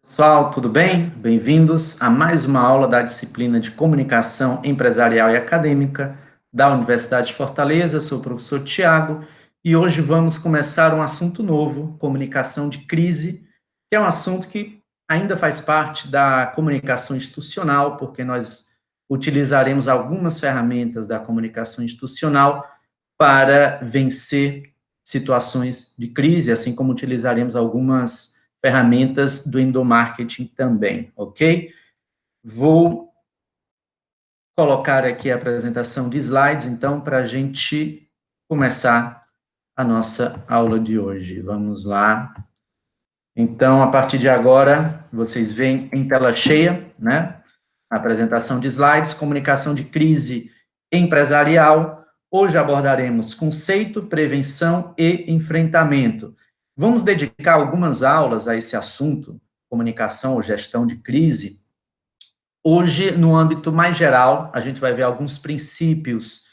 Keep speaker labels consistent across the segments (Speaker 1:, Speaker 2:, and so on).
Speaker 1: Pessoal, tudo bem? Bem-vindos a mais uma aula da disciplina de Comunicação Empresarial e Acadêmica da Universidade de Fortaleza. Sou o professor Tiago e hoje vamos começar um assunto novo, comunicação de crise, que é um assunto que ainda faz parte da comunicação institucional, porque nós utilizaremos algumas ferramentas da comunicação institucional para vencer situações de crise, assim como utilizaremos algumas ferramentas do endomarketing também, ok? Vou colocar aqui a apresentação de slides, então, para a gente começar a nossa aula de hoje. Vamos lá. Então, a partir de agora, vocês veem em tela cheia, né? A apresentação de slides, comunicação de crise empresarial. Hoje abordaremos conceito, prevenção e enfrentamento. Vamos dedicar algumas aulas a esse assunto, comunicação ou gestão de crise. Hoje, no âmbito mais geral, a gente vai ver alguns princípios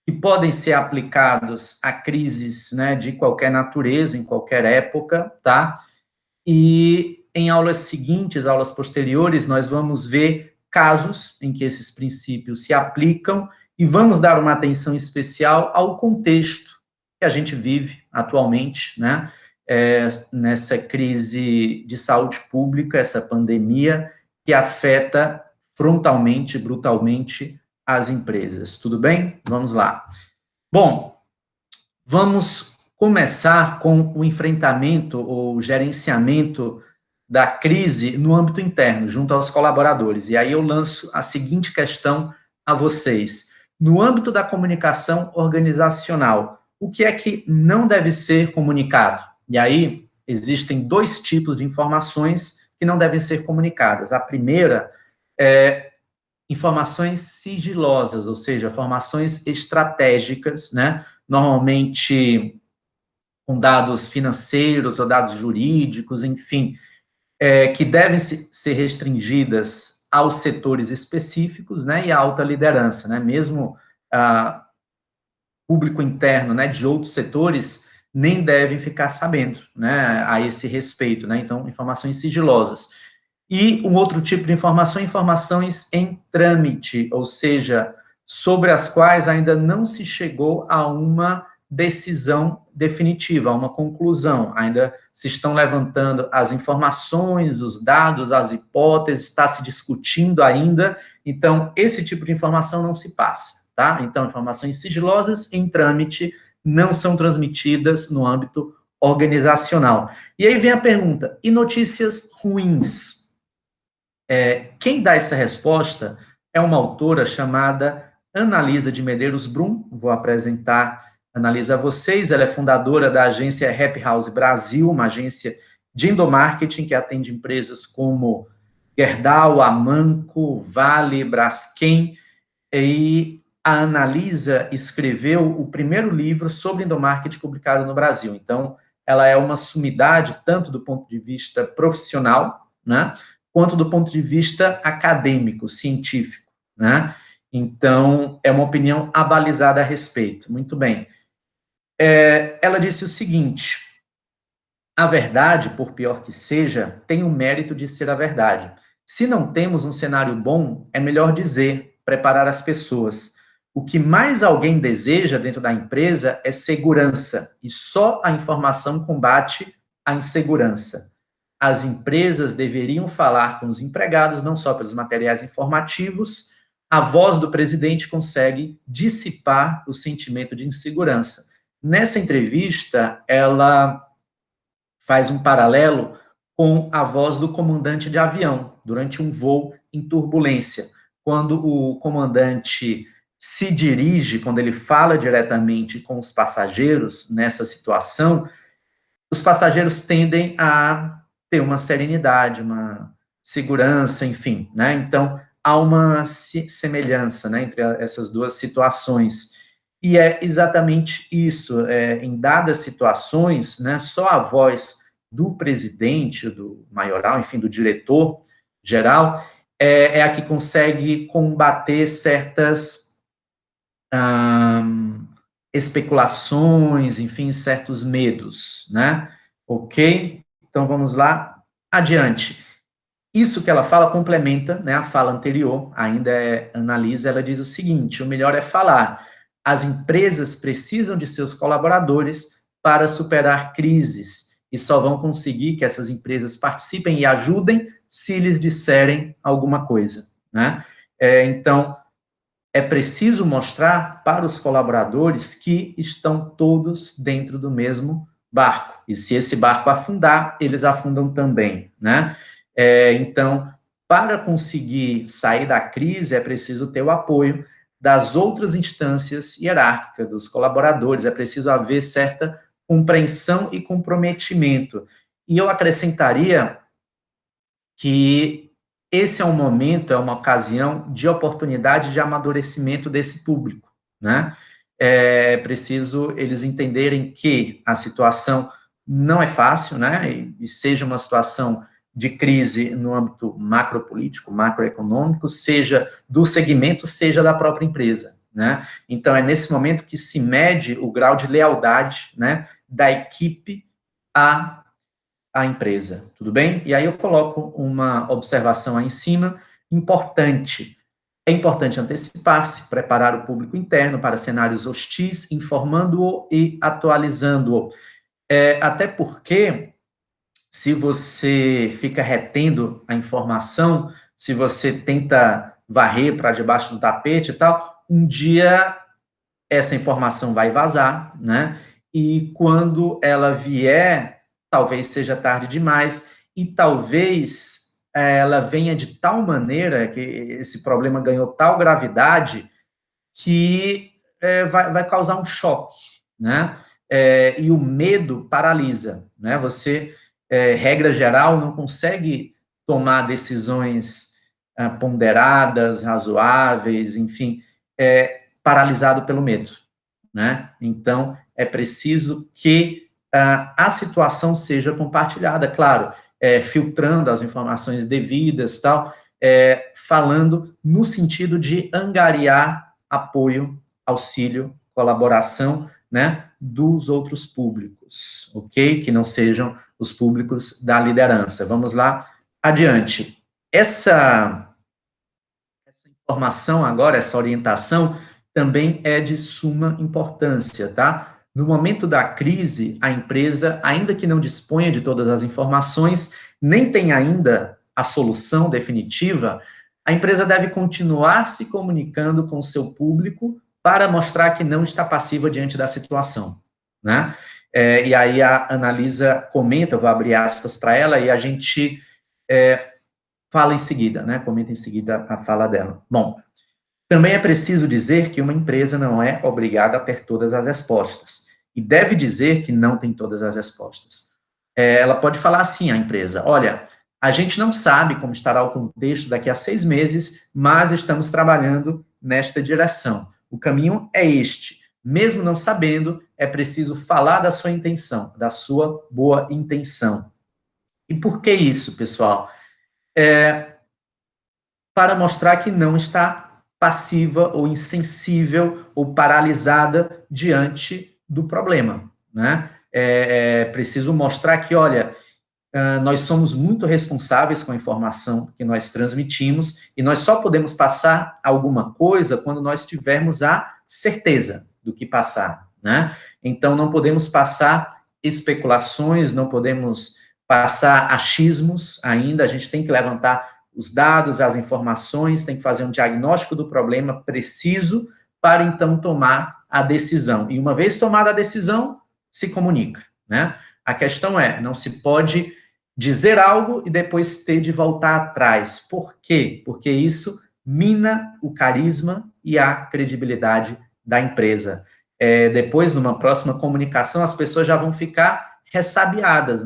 Speaker 1: que podem ser aplicados a crises, né, de qualquer natureza, em qualquer época, tá? E em aulas seguintes, aulas posteriores, nós vamos ver casos em que esses princípios se aplicam e vamos dar uma atenção especial ao contexto que a gente vive atualmente, né? Nessa crise de saúde pública, essa pandemia que afeta frontalmente, brutalmente as empresas. Tudo bem? Vamos lá. Bom, vamos começar com o enfrentamento ou gerenciamento da crise no âmbito interno, junto aos colaboradores. E aí eu lanço a seguinte questão a vocês. No âmbito da comunicação organizacional, o que é que não deve ser comunicado? E aí existem dois tipos de informações que não devem ser comunicadas. A primeira é informações sigilosas, ou seja, informações estratégicas, né? Normalmente com dados financeiros ou dados jurídicos, enfim, que devem ser restringidas aos setores específicos, né, e à alta liderança, né, mesmo público interno, né, de outros setores, nem devem ficar sabendo, né, a esse respeito, né, então, informações sigilosas. E um outro tipo de informação, informações em trâmite, ou seja, sobre as quais ainda não se chegou a uma decisão definitiva, a uma conclusão. Ainda se estão levantando as informações, os dados, as hipóteses, está se discutindo ainda. Então, esse tipo de informação não se passa, tá? Então, informações sigilosas em trâmite não são transmitidas no âmbito organizacional. E aí vem a pergunta: e notícias ruins? Quem dá essa resposta é uma autora chamada Analisa de Medeiros Brum. Vou apresentar a Analisa a vocês. Ela é fundadora da agência Happy House Brasil, uma agência de endomarketing que atende empresas como Gerdau, Amanco, Vale, Braskem. E a Analisa escreveu o primeiro livro sobre endomarketing publicado no Brasil. Então, ela é uma sumidade, tanto do ponto de vista profissional, né, quanto do ponto de vista acadêmico, científico, né? Então, é uma opinião abalizada a respeito. Muito bem. Ela disse o seguinte: a verdade, por pior que seja, tem o mérito de ser a verdade. Se não temos um cenário bom, é melhor dizer, preparar as pessoas. O que mais alguém deseja dentro da empresa é segurança, e só a informação combate a insegurança. As empresas deveriam falar com os empregados, não só pelos materiais informativos. A voz do presidente consegue dissipar o sentimento de insegurança. Nessa entrevista, ela faz um paralelo com a voz do comandante de avião durante um voo em turbulência. Quando o comandante se dirige, quando ele fala diretamente com os passageiros nessa situação, os passageiros tendem a ter uma serenidade, uma segurança, enfim, né? Então, há uma semelhança, né, entre essas duas situações. E é exatamente isso, em dadas situações, né, só a voz do presidente, do maioral, enfim, do diretor geral, a que consegue combater certas especulações, enfim, certos medos, né? Ok? Então, vamos lá, adiante. Isso que ela fala complementa, né, a fala anterior, ainda analisa, ela diz o seguinte: o melhor é falar. As empresas precisam de seus colaboradores para superar crises e só vão conseguir que essas empresas participem e ajudem se lhes disserem alguma coisa, né? Então, é preciso mostrar para os colaboradores que estão todos dentro do mesmo barco. E se esse barco afundar, eles afundam também, né? Então, para conseguir sair da crise, é preciso ter o apoio das outras instâncias hierárquicas, dos colaboradores, é preciso haver certa compreensão e comprometimento. E eu acrescentaria que esse é um momento, é uma ocasião de oportunidade de amadurecimento desse público, né? É preciso eles entenderem que a situação não é fácil, né? E seja uma situação de crise no âmbito macropolítico, macroeconômico, seja do segmento, seja da própria empresa, né? Então, é nesse momento que se mede o grau de lealdade, né, da equipe à empresa, tudo bem? E aí eu coloco uma observação aí em cima, importante. É importante antecipar-se, preparar o público interno para cenários hostis, informando-o e atualizando-o. Até porque, se você fica retendo a informação, se você tenta varrer para debaixo do tapete e tal, um dia essa informação vai vazar, né? E quando ela vier, talvez seja tarde demais, e talvez ela venha de tal maneira que esse problema ganhou tal gravidade que vai causar um choque, né? E o medo paralisa, né? Você, regra geral, não consegue tomar decisões ponderadas, razoáveis, enfim, paralisado pelo medo, né? Então, é preciso que a situação seja compartilhada, claro, filtrando as informações devidas, tal, falando no sentido de angariar apoio, auxílio, colaboração, né, dos outros públicos, ok? Que não sejam os públicos da liderança. Vamos lá, adiante. Essa informação agora, essa orientação, também é de suma importância, tá? No momento da crise, a empresa, ainda que não disponha de todas as informações, nem tem ainda a solução definitiva, a empresa deve continuar se comunicando com o seu público para mostrar que não está passiva diante da situação, né? E aí a Analisa comenta, eu vou abrir aspas para ela, e a gente fala em seguida, né? Comenta em seguida a fala dela. Bom, também é preciso dizer que uma empresa não é obrigada a ter todas as respostas, e deve dizer que não tem todas as respostas. Ela pode falar assim à empresa: olha, a gente não sabe como estará o contexto daqui a 6 meses, mas estamos trabalhando nesta direção. O caminho é este. Mesmo não sabendo, é preciso falar da sua intenção, da sua boa intenção. E por que isso, pessoal? Para mostrar que não está passiva ou insensível ou paralisada diante do problema, né? É preciso mostrar que, olha, nós somos muito responsáveis com a informação que nós transmitimos e nós só podemos passar alguma coisa quando nós tivermos a certeza do que passar, né? Então, não podemos passar especulações, não podemos passar achismos ainda, a gente tem que levantar os dados, as informações, tem que fazer um diagnóstico do problema preciso para, então, tomar a decisão. E uma vez tomada a decisão, se comunica, né? A questão é, não se pode dizer algo e depois ter de voltar atrás. Por quê? Porque isso mina o carisma e a credibilidade da empresa. Depois, numa próxima comunicação, as pessoas já vão ficar ressabiadas,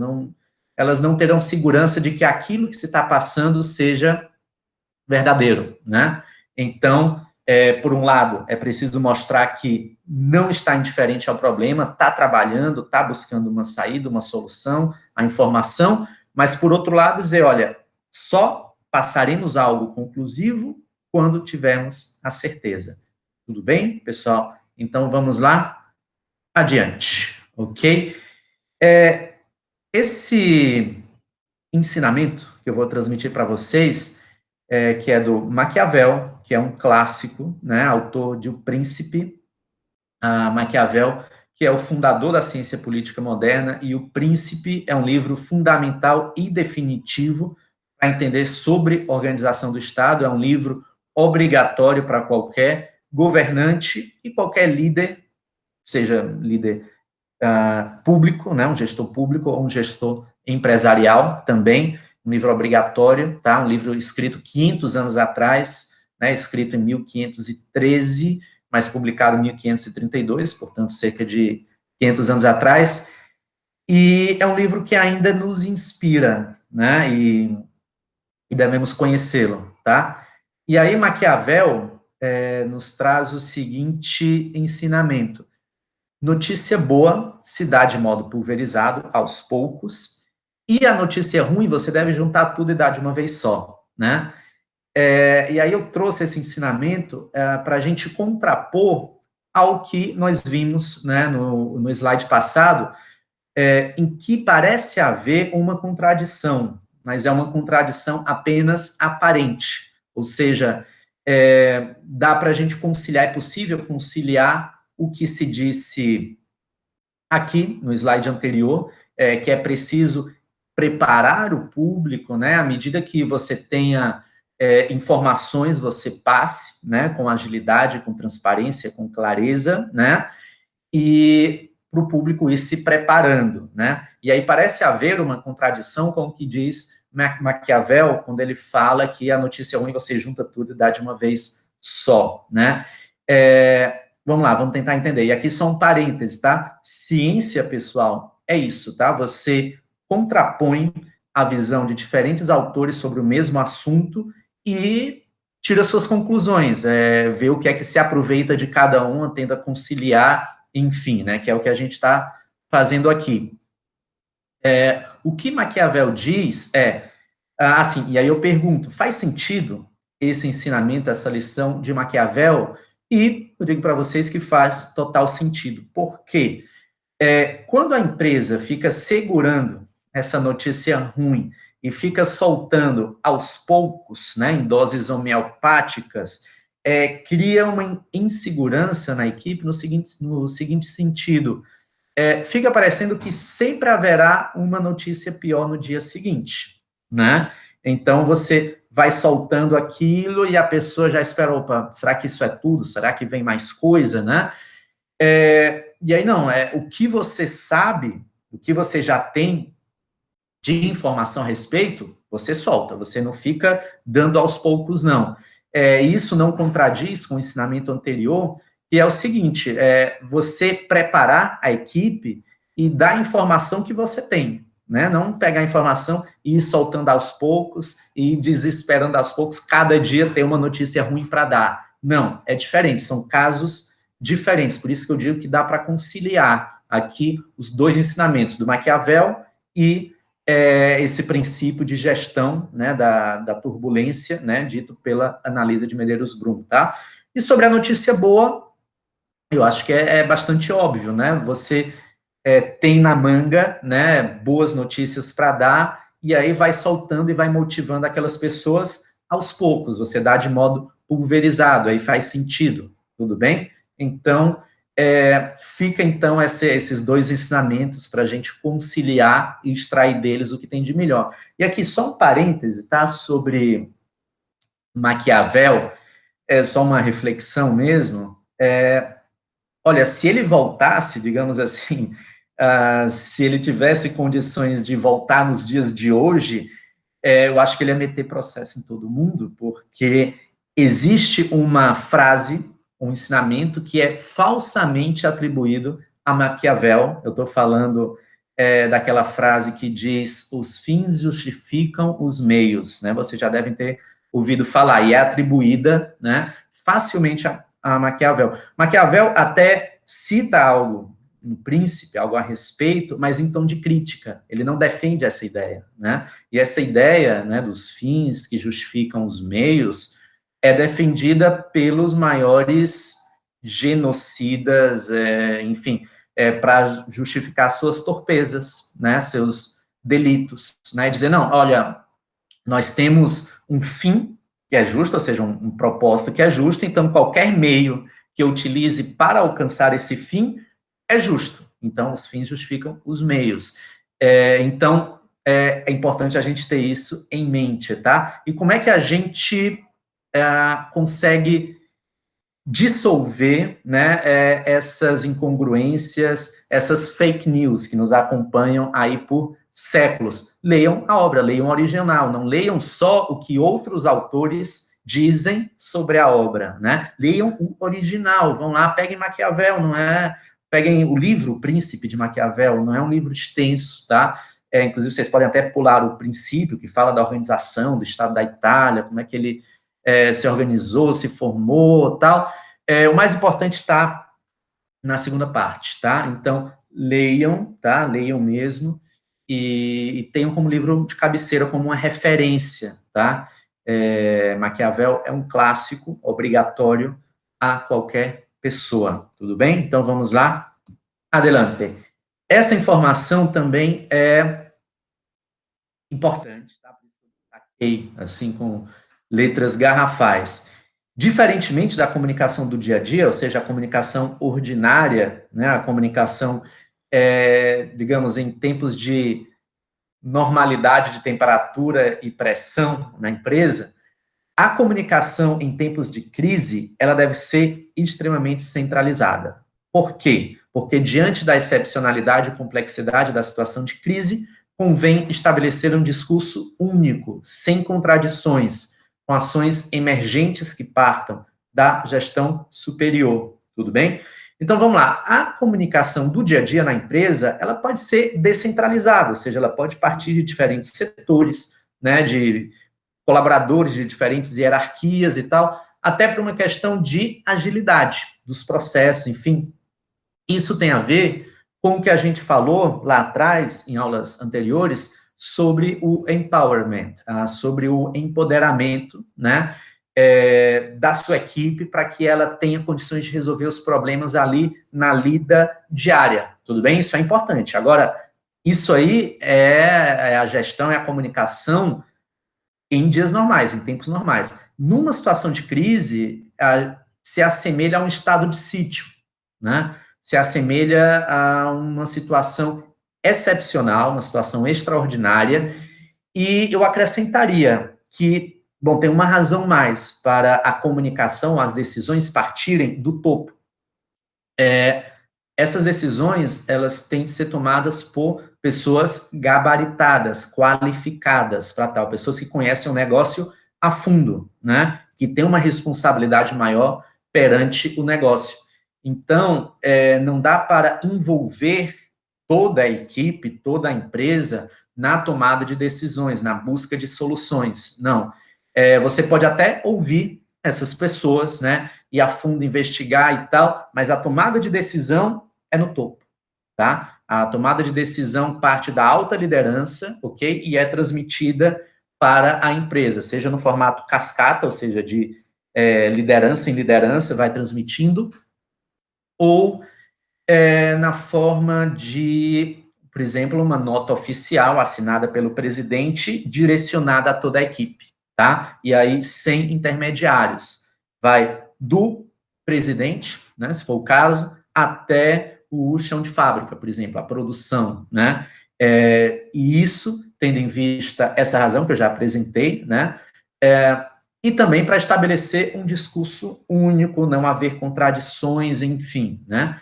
Speaker 1: elas não terão segurança de que aquilo que se está passando seja verdadeiro, né? Então, por um lado, é preciso mostrar que não está indiferente ao problema, está trabalhando, está buscando uma saída, uma solução, a informação, mas, por outro lado, dizer, olha, só passaremos algo conclusivo quando tivermos a certeza. Tudo bem, pessoal? Então, vamos lá? Adiante, ok? Esse ensinamento que eu vou transmitir para vocês, que é do Maquiavel, que é um clássico, né, autor de O Príncipe. Maquiavel, que é o fundador da ciência política moderna, e O Príncipe é um livro fundamental e definitivo para entender sobre organização do Estado, é um livro obrigatório para qualquer governante e qualquer líder, seja líder público, né, um gestor público ou um gestor empresarial também, um livro obrigatório, tá, um livro escrito 500 anos atrás, né, escrito em 1513, mas publicado em 1532, portanto, cerca de 500 anos atrás, e é um livro que ainda nos inspira, né, e devemos conhecê-lo, tá? E aí Maquiavel nos traz o seguinte ensinamento: notícia boa se dá de modo pulverizado, aos poucos, e a notícia ruim você deve juntar tudo e dar de uma vez só, né? E aí eu trouxe esse ensinamento para a gente contrapor ao que nós vimos, né, no slide passado, em que parece haver uma contradição, mas é uma contradição apenas aparente, ou seja, dá para a gente conciliar, é possível conciliar o que se disse aqui no slide anterior, que é preciso preparar o público, né, à medida que você tenha informações, você passe, né, com agilidade, com transparência, com clareza, né, e para o público ir se preparando, né, e aí parece haver uma contradição com o que diz Maquiavel, quando ele fala que a notícia ruim você junta tudo e dá de uma vez só, né, vamos lá, vamos tentar entender. E aqui só um parênteses, tá? Ciência, pessoal, é isso, tá? Você contrapõe a visão de diferentes autores sobre o mesmo assunto e tira suas conclusões, vê o que é que se aproveita de cada um, tenta conciliar, enfim, né? Que é o que a gente está fazendo aqui. O que Maquiavel diz assim, e aí eu pergunto, faz sentido esse ensinamento, essa lição de Maquiavel? E eu digo para vocês que faz total sentido. Por quê? Quando a empresa fica segurando essa notícia ruim e fica soltando aos poucos, né, em doses homeopáticas, cria uma insegurança na equipe no seguinte sentido. Fica parecendo que sempre haverá uma notícia pior no dia seguinte, né? Então, você vai soltando aquilo e a pessoa já espera, opa, será que isso é tudo? Será que vem mais coisa, né? E aí, não, o que você sabe, o que você já tem de informação a respeito, você solta, você não fica dando aos poucos, não. Isso não contradiz com o ensinamento anterior, que é o seguinte, você preparar a equipe e dar a informação que você tem, né? Não pegar a informação e ir soltando aos poucos e desesperando aos poucos, cada dia ter uma notícia ruim para dar. Não, é diferente, são casos diferentes, por isso que eu digo que dá para conciliar aqui os dois ensinamentos, do Maquiavel e esse princípio de gestão, né, da turbulência, né, dito pela Analisa de Medeiros Brum, tá? E sobre a notícia boa, eu acho que é bastante óbvio, né? Você tem na manga, né, boas notícias para dar, e aí vai soltando e vai motivando aquelas pessoas aos poucos, você dá de modo pulverizado, aí faz sentido, tudo bem? Então, fica então esses dois ensinamentos para a gente conciliar e extrair deles o que tem de melhor. E aqui só um parêntese, tá, sobre Maquiavel, só uma reflexão mesmo, olha, se ele voltasse, digamos assim, se ele tivesse condições de voltar nos dias de hoje, eu acho que ele ia meter processo em todo mundo, porque existe uma frase, um ensinamento que é falsamente atribuído a Maquiavel. Eu estou falando daquela frase que diz: os fins justificam os meios, né? Vocês já devem ter ouvido falar, e é atribuída, né, facilmente a Maquiavel. Maquiavel até cita algo no Príncipe, algo a respeito, mas em tom de crítica. Ele não defende essa ideia, né? E essa ideia, né, dos fins que justificam os meios é defendida pelos maiores genocidas, enfim, para justificar suas torpezas, né, seus delitos, né? Dizer, não, olha, nós temos um fim que é justo, ou seja, um propósito que é justo, então qualquer meio que eu utilize para alcançar esse fim é justo. Então, os fins justificam os meios. Então, é importante a gente ter isso em mente, tá? E como é que a gente consegue dissolver, né, essas incongruências, essas fake news que nos acompanham aí por séculos? Leiam a obra, leiam o original, não leiam só o que outros autores dizem sobre a obra, né? Leiam o original, vão lá, peguem Maquiavel, não é? Peguem o livro O Príncipe de Maquiavel, não é um livro extenso, tá? Inclusive, vocês podem até pular o princípio, que fala da organização do Estado da Itália, como é que ele se organizou, se formou, tal. O mais importante está na segunda parte, tá? Então, leiam, tá? Leiam mesmo, e tenham como livro de cabeceira, como uma referência, tá? Maquiavel é um clássico obrigatório a qualquer pessoa, tudo bem? Então, vamos lá. Adelante. Essa informação também é importante, tá? Assim, com letras garrafais. Diferentemente da comunicação do dia a dia, ou seja, a comunicação ordinária, né, a comunicação, digamos, em tempos de normalidade de temperatura e pressão na empresa, a comunicação em tempos de crise, ela deve ser extremamente centralizada. Por quê? Porque diante da excepcionalidade e complexidade da situação de crise, convém estabelecer um discurso único, sem contradições, com ações emergentes que partam da gestão superior, tudo bem? Então, vamos lá. A comunicação do dia a dia na empresa, ela pode ser descentralizada, ou seja, ela pode partir de diferentes setores, né, de colaboradores de diferentes hierarquias e tal, até por uma questão de agilidade dos processos, enfim. Isso tem a ver com o que a gente falou lá atrás, em aulas anteriores, sobre o empowerment, sobre o empoderamento, né, da sua equipe para que ela tenha condições de resolver os problemas ali na lida diária, tudo bem? Isso é importante. Agora, isso aí é a gestão, é a comunicação em dias normais, em tempos normais. Numa situação de crise, se assemelha a um estado de sítio, né? Se assemelha a uma situação excepcional, uma situação extraordinária, e eu acrescentaria que, bom, tem uma razão mais para a comunicação, as decisões partirem do topo. Essas decisões, elas têm de ser tomadas por pessoas gabaritadas, qualificadas para tal, pessoas que conhecem o negócio a fundo, né? Que têm uma responsabilidade maior perante o negócio. Então, não dá para envolver toda a equipe, toda a empresa na tomada de decisões, na busca de soluções. Não. Você pode até ouvir essas pessoas, né? Ir a fundo investigar e tal, mas a tomada de decisão é no topo, tá? A tomada de decisão parte da alta liderança, ok? E é transmitida para a empresa, seja no formato cascata, ou seja, de liderança em liderança, vai transmitindo, ou na forma de, por exemplo, uma nota oficial assinada pelo presidente, direcionada a toda a equipe, tá? E aí, sem intermediários. Vai do presidente, né, se for o caso, até o chão de fábrica, por exemplo, a produção, né? E isso, tendo em vista essa razão que eu já apresentei, né? E também para estabelecer um discurso único, não haver contradições, enfim, né?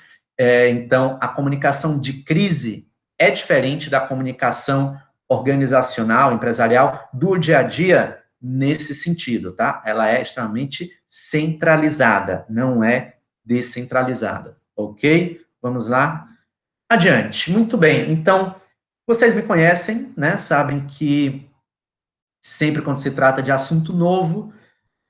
Speaker 1: Então, a comunicação de crise é diferente da comunicação organizacional, empresarial, do dia a dia, nesse sentido, tá? Ela é extremamente centralizada, não é descentralizada, ok? Vamos lá? Adiante. Muito bem. Então, vocês me conhecem, né? Sabem que sempre quando se trata de assunto novo,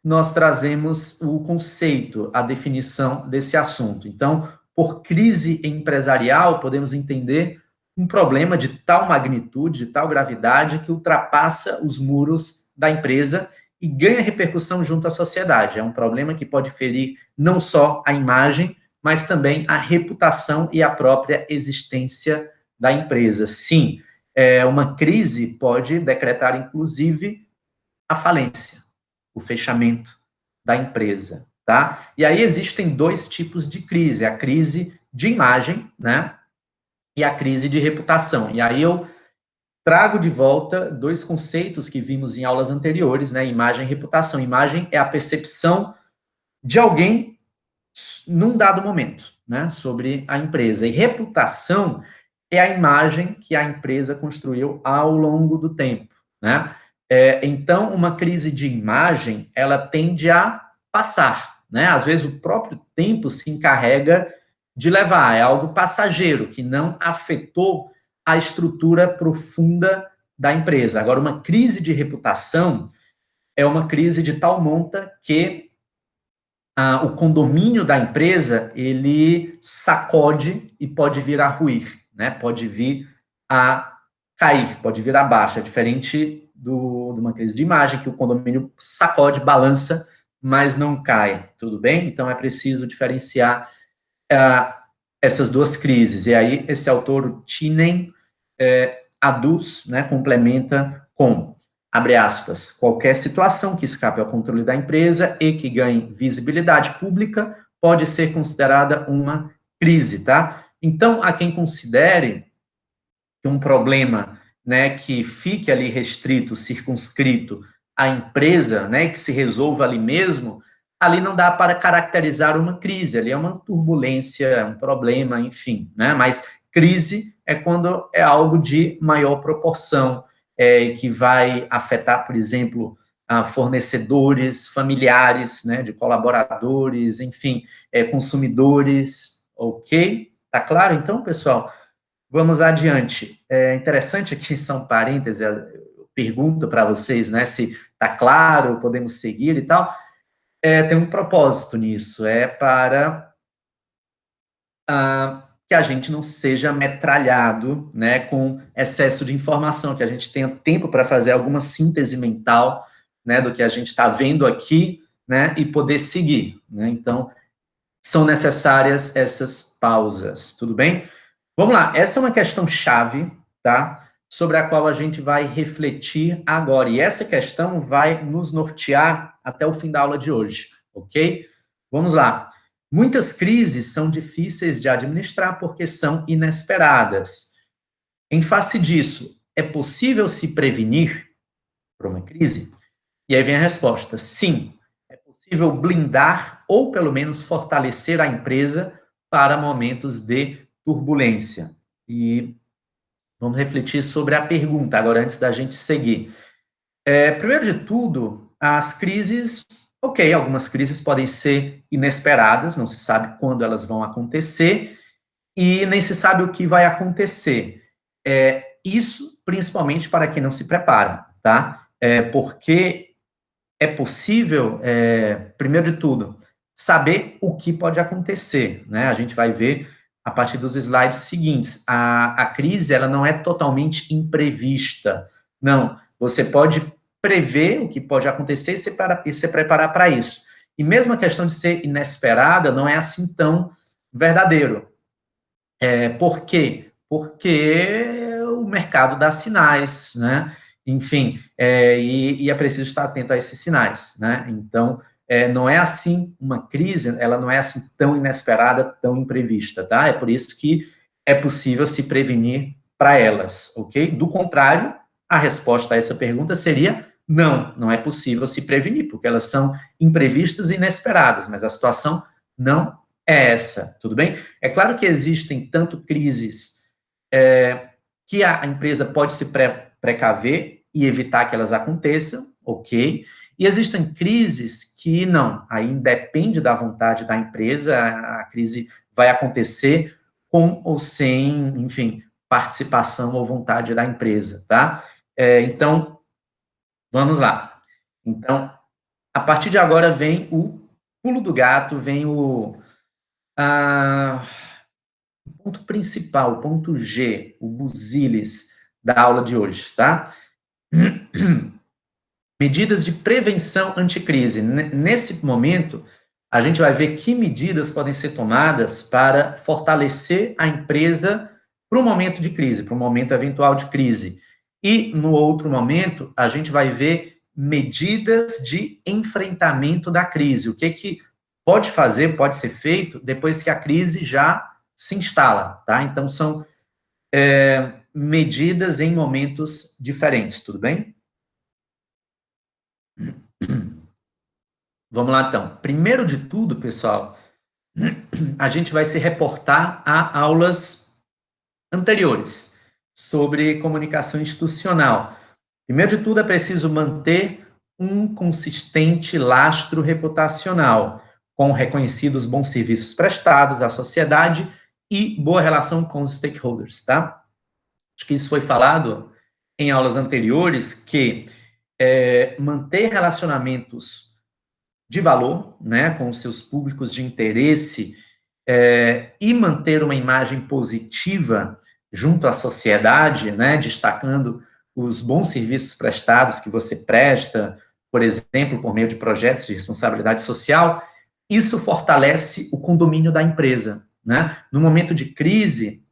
Speaker 1: nós trazemos o conceito, a definição desse assunto. Então, por crise empresarial, podemos entender um problema de tal magnitude, de tal gravidade, que ultrapassa os muros da empresa e ganha repercussão junto à sociedade. É um problema que pode ferir não só a imagem, mas também a reputação e a própria existência da empresa. Sim, Uma crise pode decretar, inclusive, a falência, o fechamento da empresa, tá? E aí existem dois tipos de crise, a crise de imagem, né, e a crise de reputação. E aí eu trago de volta dois conceitos que vimos em aulas anteriores, né, imagem e reputação. Imagem é a percepção de alguém num dado momento, né, sobre a empresa. E reputação é a imagem que a empresa construiu ao longo do tempo, né? Então, uma crise de imagem, ela tende a passar, né? Às vezes o próprio tempo se encarrega de levar, é algo passageiro, que não afetou a estrutura profunda da empresa. Agora, uma crise de reputação é uma crise de tal monta que o condomínio da empresa, ele sacode e pode vir a ruir, né? Pode vir a cair, pode vir a baixa, diferente de uma crise de imagem, que o condomínio sacode, balança, mas não cai, tudo bem? Então, é preciso diferenciar essas duas crises. E aí, esse autor, o Tinen, aduz, né, complementa com, abre aspas, qualquer situação que escape ao controle da empresa e que ganhe visibilidade pública pode ser considerada uma crise, tá? Então, há quem considere que um problema, né, que fique ali restrito, circunscrito à empresa, né, que se resolva ali mesmo, ali não dá para caracterizar uma crise, ali é uma turbulência, um problema, enfim, né? Mas crise é quando é algo de maior proporção, que vai afetar, por exemplo, fornecedores, familiares, né, de colaboradores, enfim, consumidores, ok? Tá claro, então, pessoal? Vamos adiante. É interessante aqui, são parênteses, eu pergunto para vocês, né, se está claro, podemos seguir e tal. Tem um propósito nisso, para que a gente não seja metralhado, né, com excesso de informação, que a gente tenha tempo para fazer alguma síntese mental, né, do que a gente está vendo aqui, né, e poder seguir, né? Então, são necessárias essas pausas, tudo bem? Vamos lá, essa é uma questão chave, tá? Sobre a qual a gente vai refletir agora. E essa questão vai nos nortear até o fim da aula de hoje, ok? Vamos lá. Muitas crises são difíceis de administrar porque são inesperadas. Em face disso, é possível se prevenir por uma crise? E aí vem a resposta: sim, é possível blindar ou pelo menos fortalecer a empresa para momentos de turbulência. E vamos refletir sobre a pergunta agora, antes da gente seguir. Primeiro de tudo, as crises, ok, algumas crises podem ser inesperadas, não se sabe quando elas vão acontecer, e nem se sabe o que vai acontecer. Isso, principalmente para quem não se prepara, tá? Porque é possível, primeiro de tudo, saber o que pode acontecer, né? A gente vai ver a partir dos slides seguintes. A crise, ela não é totalmente imprevista. Não, você pode prever o que pode acontecer e se preparar para isso. E mesmo a questão de ser inesperada não é assim tão verdadeiro. Por quê? Porque o mercado dá sinais, né? Enfim, e é preciso estar atento a esses sinais, né? Então, não é assim uma crise, ela não é assim tão inesperada, tão imprevista, tá? É por isso que é possível se prevenir para elas, ok? Do contrário, a resposta a essa pergunta seria não, não é possível se prevenir, porque elas são imprevistas e inesperadas, mas a situação não é essa, tudo bem? É claro que existem tanto crises que a empresa pode se precaver e evitar que elas aconteçam, ok? E existem crises que não, aí depende da vontade da empresa, a crise vai acontecer com ou sem, enfim, participação ou vontade da empresa, tá? Então, vamos lá. Então, a partir de agora vem o pulo do gato, vem o ponto principal, o ponto G, o busilis da aula de hoje, tá? Medidas de prevenção anticrise. Nesse momento, a gente vai ver que medidas podem ser tomadas para fortalecer a empresa para um momento de crise, para um momento eventual de crise. E, no outro momento, a gente vai ver medidas de enfrentamento da crise. O que pode fazer, pode ser feito depois que a crise já se instala, tá? Então, são medidas em momentos diferentes, tudo bem? Vamos lá, então. Primeiro de tudo, pessoal, a gente vai se reportar a aulas anteriores sobre comunicação institucional. Primeiro de tudo, é preciso manter um consistente lastro reputacional, com reconhecidos bons serviços prestados à sociedade e boa relação com os stakeholders, tá? Acho que isso foi falado em aulas anteriores, que manter relacionamentos de valor, né, com os seus públicos de interesse, e manter uma imagem positiva junto à sociedade, né, destacando os bons serviços prestados que você presta, por exemplo, por meio de projetos de responsabilidade social, isso fortalece o condomínio da empresa, né? No momento de crise,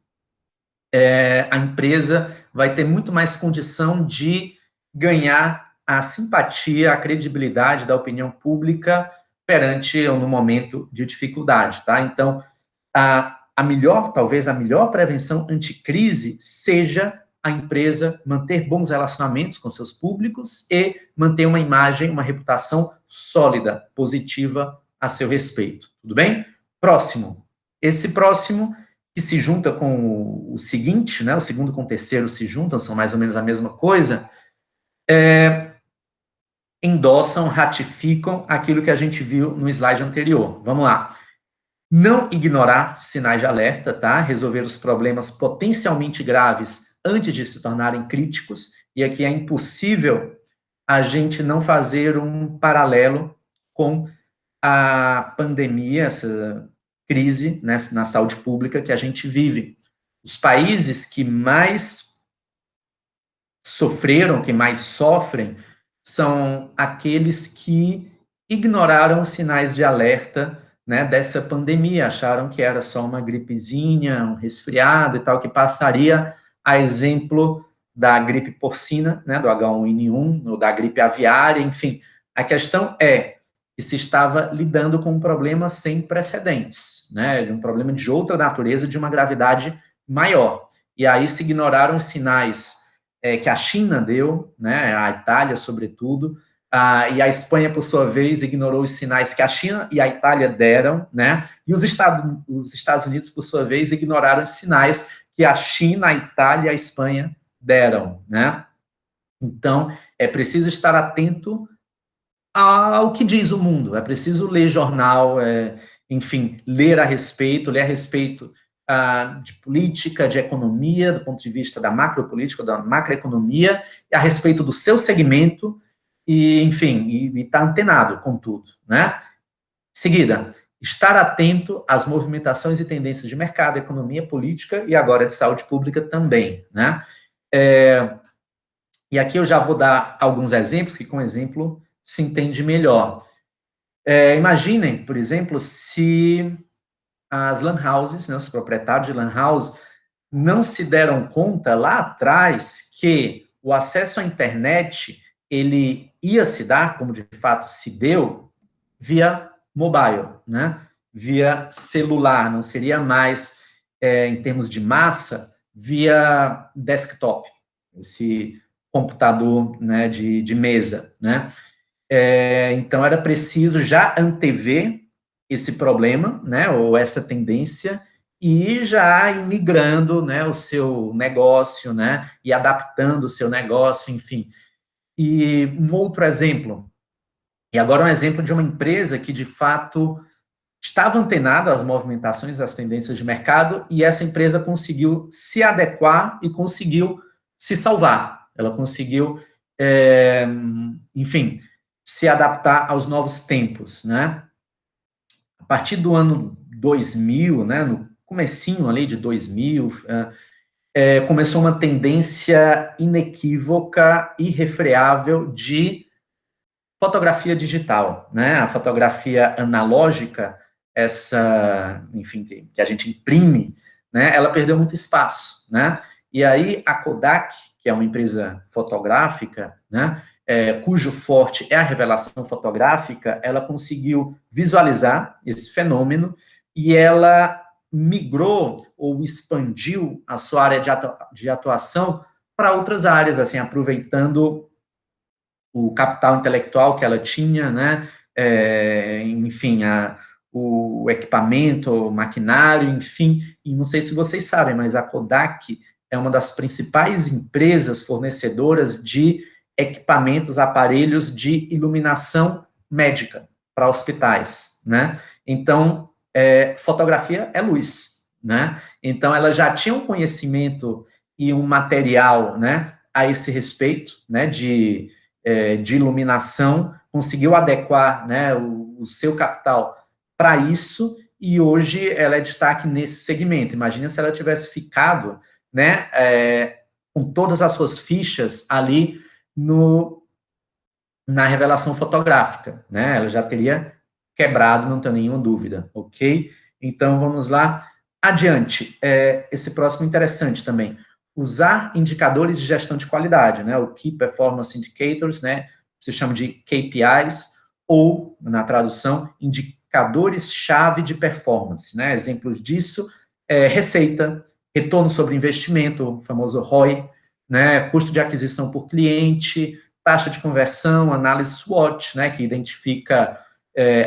Speaker 1: a empresa vai ter muito mais condição de ganhar a simpatia, a credibilidade da opinião pública perante no momento de dificuldade, tá? Então, talvez a melhor prevenção anticrise seja a empresa manter bons relacionamentos com seus públicos e manter uma imagem, uma reputação sólida, positiva a seu respeito. Tudo bem? Próximo. Esse próximo, que se junta com o seguinte, né? O segundo com o terceiro se juntam, são mais ou menos a mesma coisa, endossam, ratificam aquilo que a gente viu no slide anterior. Vamos lá. Não ignorar sinais de alerta, tá? Resolver os problemas potencialmente graves antes de se tornarem críticos. E aqui é impossível a gente não fazer um paralelo com a pandemia, essa crise, né, na saúde pública que a gente vive. Os países que mais sofreram, que mais sofrem, são aqueles que ignoraram os sinais de alerta, né, dessa pandemia, acharam que era só uma gripezinha, um resfriado e tal, que passaria, a exemplo da gripe porcina, né, do H1N1, ou da gripe aviária, enfim. A questão é que se estava lidando com um problema sem precedentes, né, um problema de outra natureza, de uma gravidade maior. E aí se ignoraram os sinais que a China deu, né, a Itália, sobretudo, e a Espanha, por sua vez, ignorou os sinais que a China e a Itália deram, né, e os Estados Unidos, por sua vez, ignoraram os sinais que a China, a Itália e a Espanha deram, né. Então, é preciso estar atento ao que diz o mundo, é preciso ler jornal, enfim, ler a respeito de política, de economia, do ponto de vista da macropolítica, da macroeconomia, a respeito do seu segmento, e, enfim, e estar antenado com tudo, né? Seguida, estar atento às movimentações e tendências de mercado, economia, política e agora de saúde pública também, né? E aqui eu já vou dar alguns exemplos, que com exemplo se entende melhor. Imaginem, por exemplo, se as lan houses, né, os proprietários de lan house, não se deram conta lá atrás que o acesso à internet, ele ia se dar, como de fato se deu, via mobile, né, via celular, não seria mais, em termos de massa, via desktop, esse computador, né, de mesa, né. Então, era preciso já antever esse problema, né, ou essa tendência, e já ir migrando, né, o seu negócio, né, e adaptando o seu negócio, enfim. E um outro exemplo, e agora um exemplo de uma empresa que, de fato, estava antenada às movimentações, às tendências de mercado, e essa empresa conseguiu se adequar e conseguiu se salvar. Ela conseguiu, enfim, se adaptar aos novos tempos, né? A partir do ano 2000, né, no comecinho ali de 2000, começou uma tendência inequívoca, irrefreável de fotografia digital, né? A fotografia analógica, essa, enfim, que a gente imprime, né, ela perdeu muito espaço, né? E aí a Kodak, que é uma empresa fotográfica, né, cujo forte é a revelação fotográfica, ela conseguiu visualizar esse fenômeno e ela migrou ou expandiu a sua área de atuação para outras áreas, assim, aproveitando o capital intelectual que ela tinha, né, enfim, o equipamento, o maquinário, enfim, e não sei se vocês sabem, mas a Kodak é uma das principais empresas fornecedoras de equipamentos, aparelhos de iluminação médica para hospitais, né? Então, fotografia é luz, né? Então, ela já tinha um conhecimento e um material, né, a esse respeito, né, de iluminação, conseguiu adequar, né, o seu capital para isso, e hoje ela é destaque nesse segmento. Imagina se ela tivesse ficado, né, com todas as suas fichas ali na revelação fotográfica, né? Ela já teria quebrado, não tenho nenhuma dúvida, ok? Então, vamos lá. Adiante, esse próximo interessante também. Usar indicadores de gestão de qualidade, né? O Key Performance Indicators, né? Se chama de KPIs, ou, na tradução, indicadores-chave de performance, né? Exemplos disso, receita, retorno sobre investimento, o famoso ROI, né? Custo de aquisição por cliente, taxa de conversão, análise SWOT, né, que identifica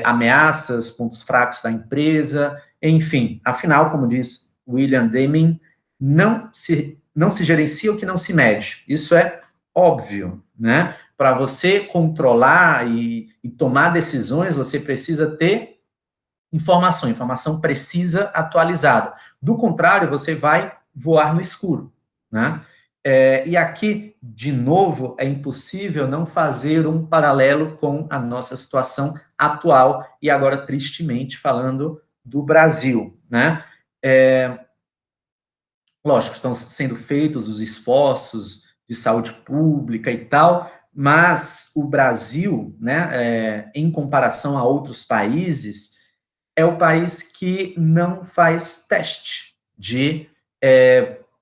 Speaker 1: ameaças, pontos fracos da empresa, enfim. Afinal, como diz William Deming, não se gerencia o que não se mede. Isso é óbvio, né? Para você controlar e tomar decisões, você precisa ter informação precisa, atualizada. Do contrário, você vai voar no escuro, né? E aqui, de novo, é impossível não fazer um paralelo com a nossa situação atual, e agora, tristemente, falando do Brasil, né? Lógico, estão sendo feitos os esforços de saúde pública e tal, mas o Brasil, né, em comparação a outros países, é o país que não faz teste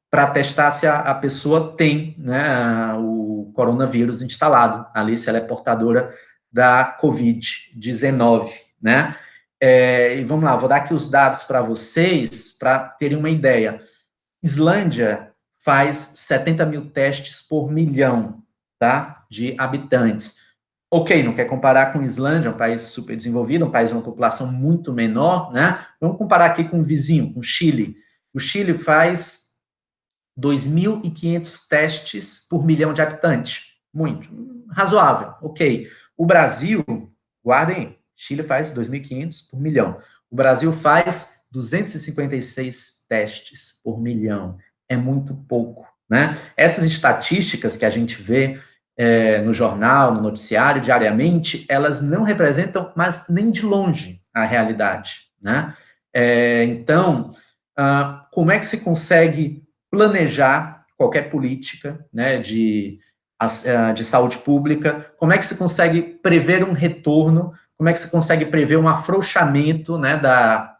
Speaker 1: para testar se a pessoa tem, né, o coronavírus instalado, ali se ela é portadora da Covid-19, né? E vamos lá, vou dar aqui os dados para vocês, para terem uma ideia. Islândia faz 70 mil testes por milhão, tá, de habitantes. Ok, não quer comparar com Islândia, um país super desenvolvido, um país de uma população muito menor, né? Vamos comparar aqui com o vizinho, com o Chile. O Chile faz 2.500 testes por milhão de habitantes. Muito. Razoável, ok. O Brasil, guardem, Chile faz 2.500 por milhão. O Brasil faz 256 testes por milhão. É muito pouco, né? Essas estatísticas que a gente vê no jornal, no noticiário, diariamente, elas não representam, mas nem de longe, a realidade, né? Então, como é que se consegue planejar qualquer política, né, de saúde pública? Como é que se consegue prever um retorno? Como é que se consegue prever um afrouxamento, né, da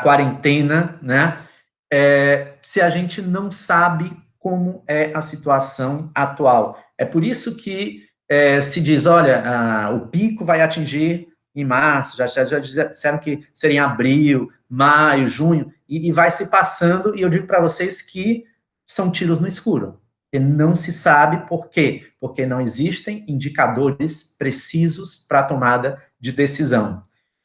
Speaker 1: quarentena, né, se a gente não sabe como é a situação atual? É por isso que se diz, olha, o pico vai atingir em março, já disseram que seria em abril, maio, junho, e vai se passando, e eu digo para vocês que são tiros no escuro. E não se sabe por quê? Porque não existem indicadores precisos para a tomada de decisão.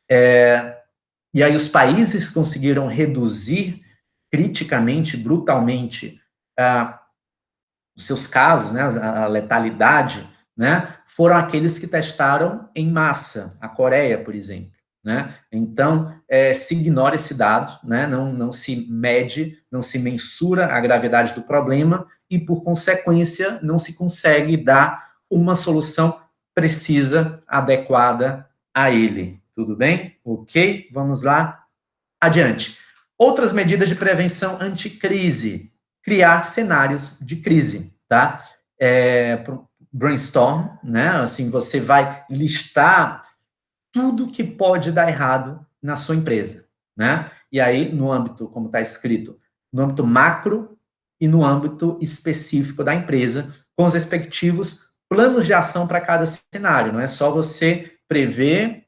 Speaker 1: E aí os países conseguiram reduzir criticamente, brutalmente, os seus casos, né, a letalidade, né, foram aqueles que testaram em massa, a Coreia, por exemplo, né? Então, se ignora esse dado, né, não se mede, não se mensura a gravidade do problema e, por consequência, não se consegue dar uma solução precisa, adequada a ele. Tudo bem? Ok? Vamos lá. Adiante. Outras medidas de prevenção anticrise. Criar cenários de crise, tá? Brainstorm, né? Assim, você vai listar tudo que pode dar errado na sua empresa, né? E aí, no âmbito, como está escrito, no âmbito macro e no âmbito específico da empresa, com os respectivos planos de ação para cada cenário. Não é só você prever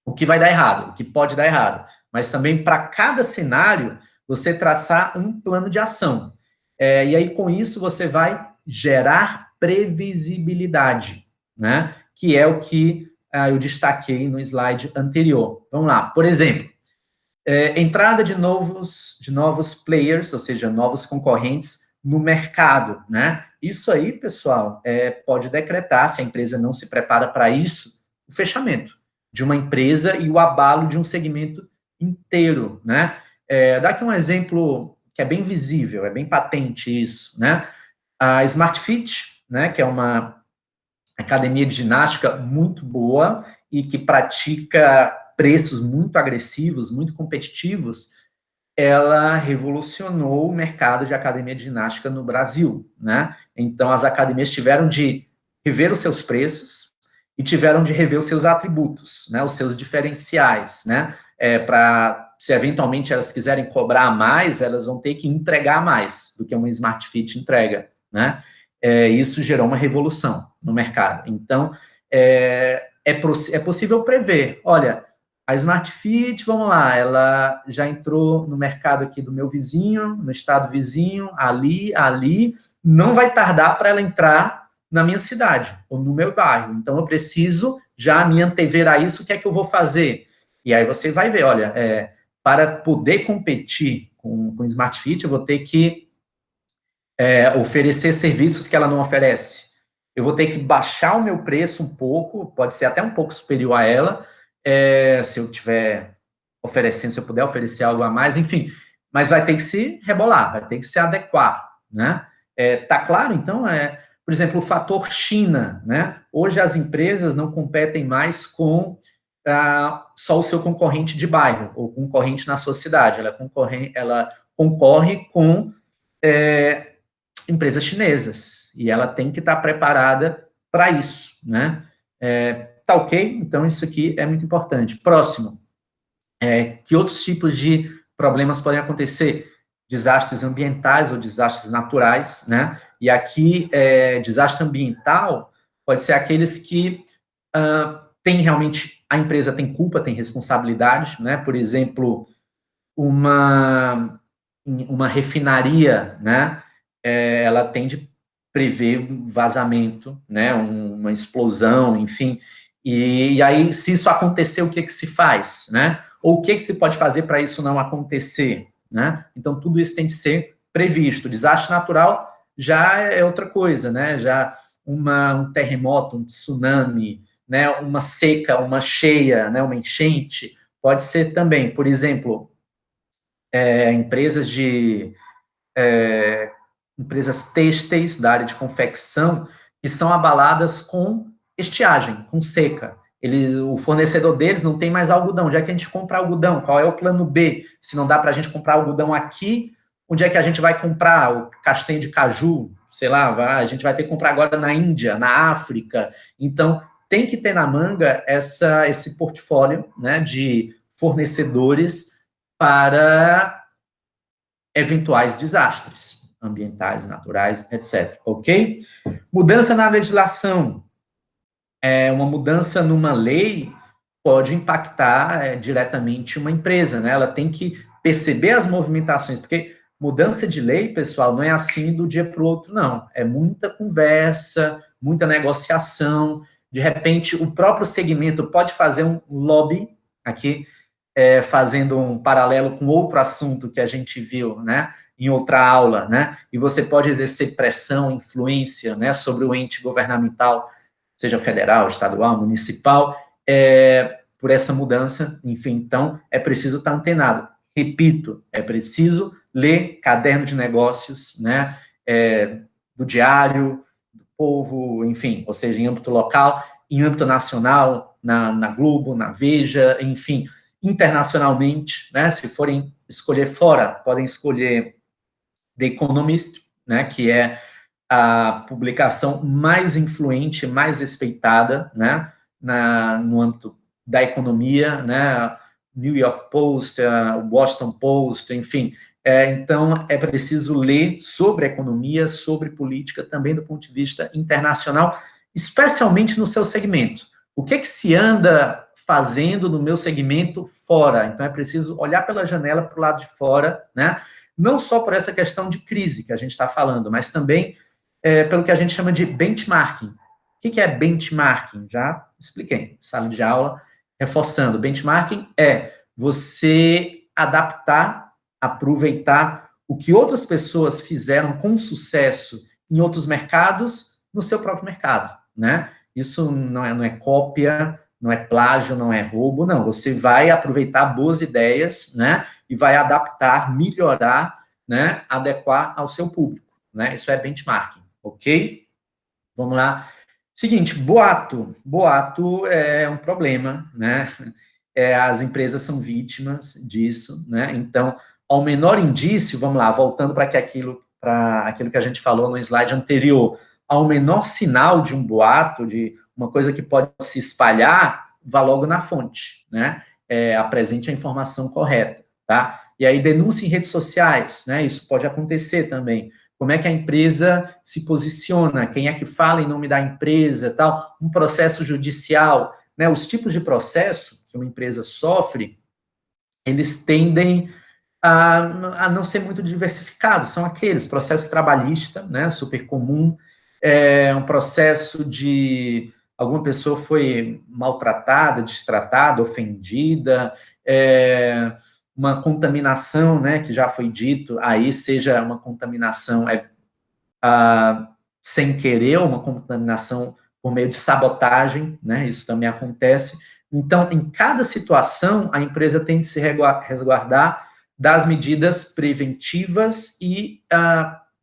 Speaker 1: o que vai dar errado, o que pode dar errado, mas também para cada cenário você traçar um plano de ação. E aí, com isso, você vai gerar previsibilidade, né? Que é o que eu destaquei no slide anterior. Vamos lá, por exemplo, entrada de novos players, ou seja, novos concorrentes no mercado, né? Isso aí, pessoal, pode decretar, se a empresa não se prepara para isso, o fechamento de uma empresa e o abalo de um segmento inteiro, né? Dá aqui um exemplo que é bem visível, é bem patente isso, né? A Smart Fit, né, que é uma academia de ginástica muito boa e que pratica preços muito agressivos, muito competitivos, ela revolucionou o mercado de academia de ginástica no Brasil, né? Então, as academias tiveram de rever os seus preços e tiveram de rever os seus atributos, né? Os seus diferenciais, né? Para, se eventualmente elas quiserem cobrar mais, elas vão ter que entregar mais do que uma Smart Fit entrega, né? Isso gerou uma revolução no mercado. Então, é possível prever, olha, a Smart Fit, vamos lá, ela já entrou no mercado aqui do meu vizinho, no estado vizinho, ali, não vai tardar para ela entrar na minha cidade, ou no meu bairro. Então, eu preciso já me antever a isso, o que é que eu vou fazer? E aí você vai ver, olha, para poder competir com Smart Fit, eu vou ter que oferecer serviços que ela não oferece. Eu vou ter que baixar o meu preço um pouco, pode ser até um pouco superior a ela, se eu tiver oferecendo, se eu puder oferecer algo a mais, enfim, mas vai ter que se rebolar, vai ter que se adequar, né? Tá claro? Então, por exemplo, o fator China, né? Hoje as empresas não competem mais com só o seu concorrente de bairro, ou concorrente na sua cidade, ela concorre com empresas chinesas, e ela tem que estar preparada para isso, né? Tá ok? Então, isso aqui é muito importante. Próximo, que outros tipos de problemas podem acontecer? Desastres ambientais ou desastres naturais, né? E aqui, desastre ambiental pode ser aqueles que tem realmente, a empresa tem culpa, tem responsabilidade, né? Por exemplo, uma refinaria, né? Ela tem de prever vazamento, né? Uma explosão, enfim. E aí, se isso acontecer, o que se faz, né? Ou o que se pode fazer para isso não acontecer, né? Então, tudo isso tem de ser previsto. Desastre natural já é outra coisa, né? Já um terremoto, um tsunami, né? Uma seca, uma cheia, né? Uma enchente, pode ser também, por exemplo, empresas empresas têxteis da área de confecção que são abaladas com estiagem, com seca. O fornecedor deles não tem mais algodão. Onde é que a gente compra algodão? Qual é o plano B? Se não dá para a gente comprar algodão aqui, onde é que a gente vai comprar o castanho de caju? Sei lá, a gente vai ter que comprar agora na Índia, na África. Então, tem que ter na manga esse portfólio, né, de fornecedores para eventuais desastres ambientais, naturais, etc. Ok? Mudança na legislação. Uma mudança numa lei pode impactar diretamente uma empresa, né? Ela tem que perceber as movimentações, porque mudança de lei, pessoal, não é assim do dia para o outro, não. É muita conversa, muita negociação. De repente, o próprio segmento pode fazer um lobby aqui, fazendo um paralelo com outro assunto que a gente viu, né, em outra aula, né, e você pode exercer pressão, influência, né, sobre o ente governamental, seja federal, estadual, municipal, por essa mudança, enfim, então, é preciso estar antenado. Repito, é preciso ler caderno de negócios, né, do Diário, do Povo, enfim, ou seja, em âmbito local, em âmbito nacional, na Globo, na Veja, enfim, internacionalmente, né, se forem escolher fora, podem escolher The Economist, né, que é a publicação mais influente, mais respeitada, né, no âmbito da economia, né, New York Post, o Boston Post, enfim. Então, é preciso ler sobre economia, sobre política, também do ponto de vista internacional, especialmente no seu segmento. O que se anda fazendo no meu segmento fora? Então, é preciso olhar pela janela para o lado de fora, né? Não só por essa questão de crise que a gente está falando, mas também pelo que a gente chama de benchmarking. O que é benchmarking? Já expliquei, sala de aula, reforçando. Benchmarking é você adaptar, aproveitar o que outras pessoas fizeram com sucesso em outros mercados no seu próprio mercado, né? Isso não é cópia, não é plágio, não é roubo, não. Você vai aproveitar boas ideias, né? E vai adaptar, melhorar, né? Adequar ao seu público, né? Isso é benchmarking, ok? Vamos lá. Seguinte, boato. Boato é um problema, né? As empresas são vítimas disso, né? Então, ao menor indício, vamos lá, voltando para aquilo que a gente falou no slide anterior, ao menor sinal de um boato, de uma coisa que pode se espalhar, vá logo na fonte, né? Apresente a informação correta, tá? E aí, denúncia em redes sociais, né? Isso pode acontecer também. Como é que a empresa se posiciona, quem é que fala em nome da empresa, tal, um processo judicial, né? Os tipos de processo que uma empresa sofre, eles tendem a não ser muito diversificados, são aqueles, processo trabalhista, né, super comum, um processo de alguma pessoa foi maltratada, destratada, ofendida, uma contaminação, né, que já foi dito, aí seja uma contaminação sem querer, uma contaminação por meio de sabotagem, né, isso também acontece. Então, em cada situação, a empresa tem que se resguardar das medidas preventivas e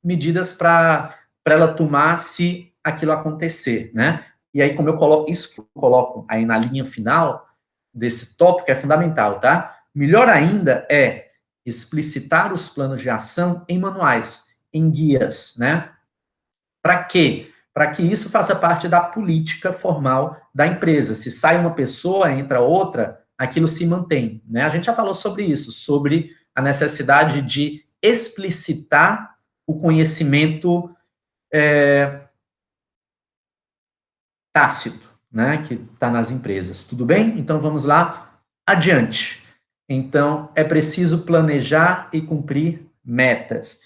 Speaker 1: medidas para ela tomar se aquilo acontecer, né? E aí, como eu coloco, isso que eu coloco aí na linha final desse tópico é fundamental, tá? Melhor ainda é explicitar os planos de ação em manuais, em guias, né? Para quê? Para que isso faça parte da política formal da empresa. Se sai uma pessoa, entra outra, aquilo se mantém, né? A gente já falou sobre isso, sobre a necessidade de explicitar o conhecimento tácito, né, que está nas empresas. Tudo bem? Então vamos lá, adiante. Então é preciso planejar e cumprir metas.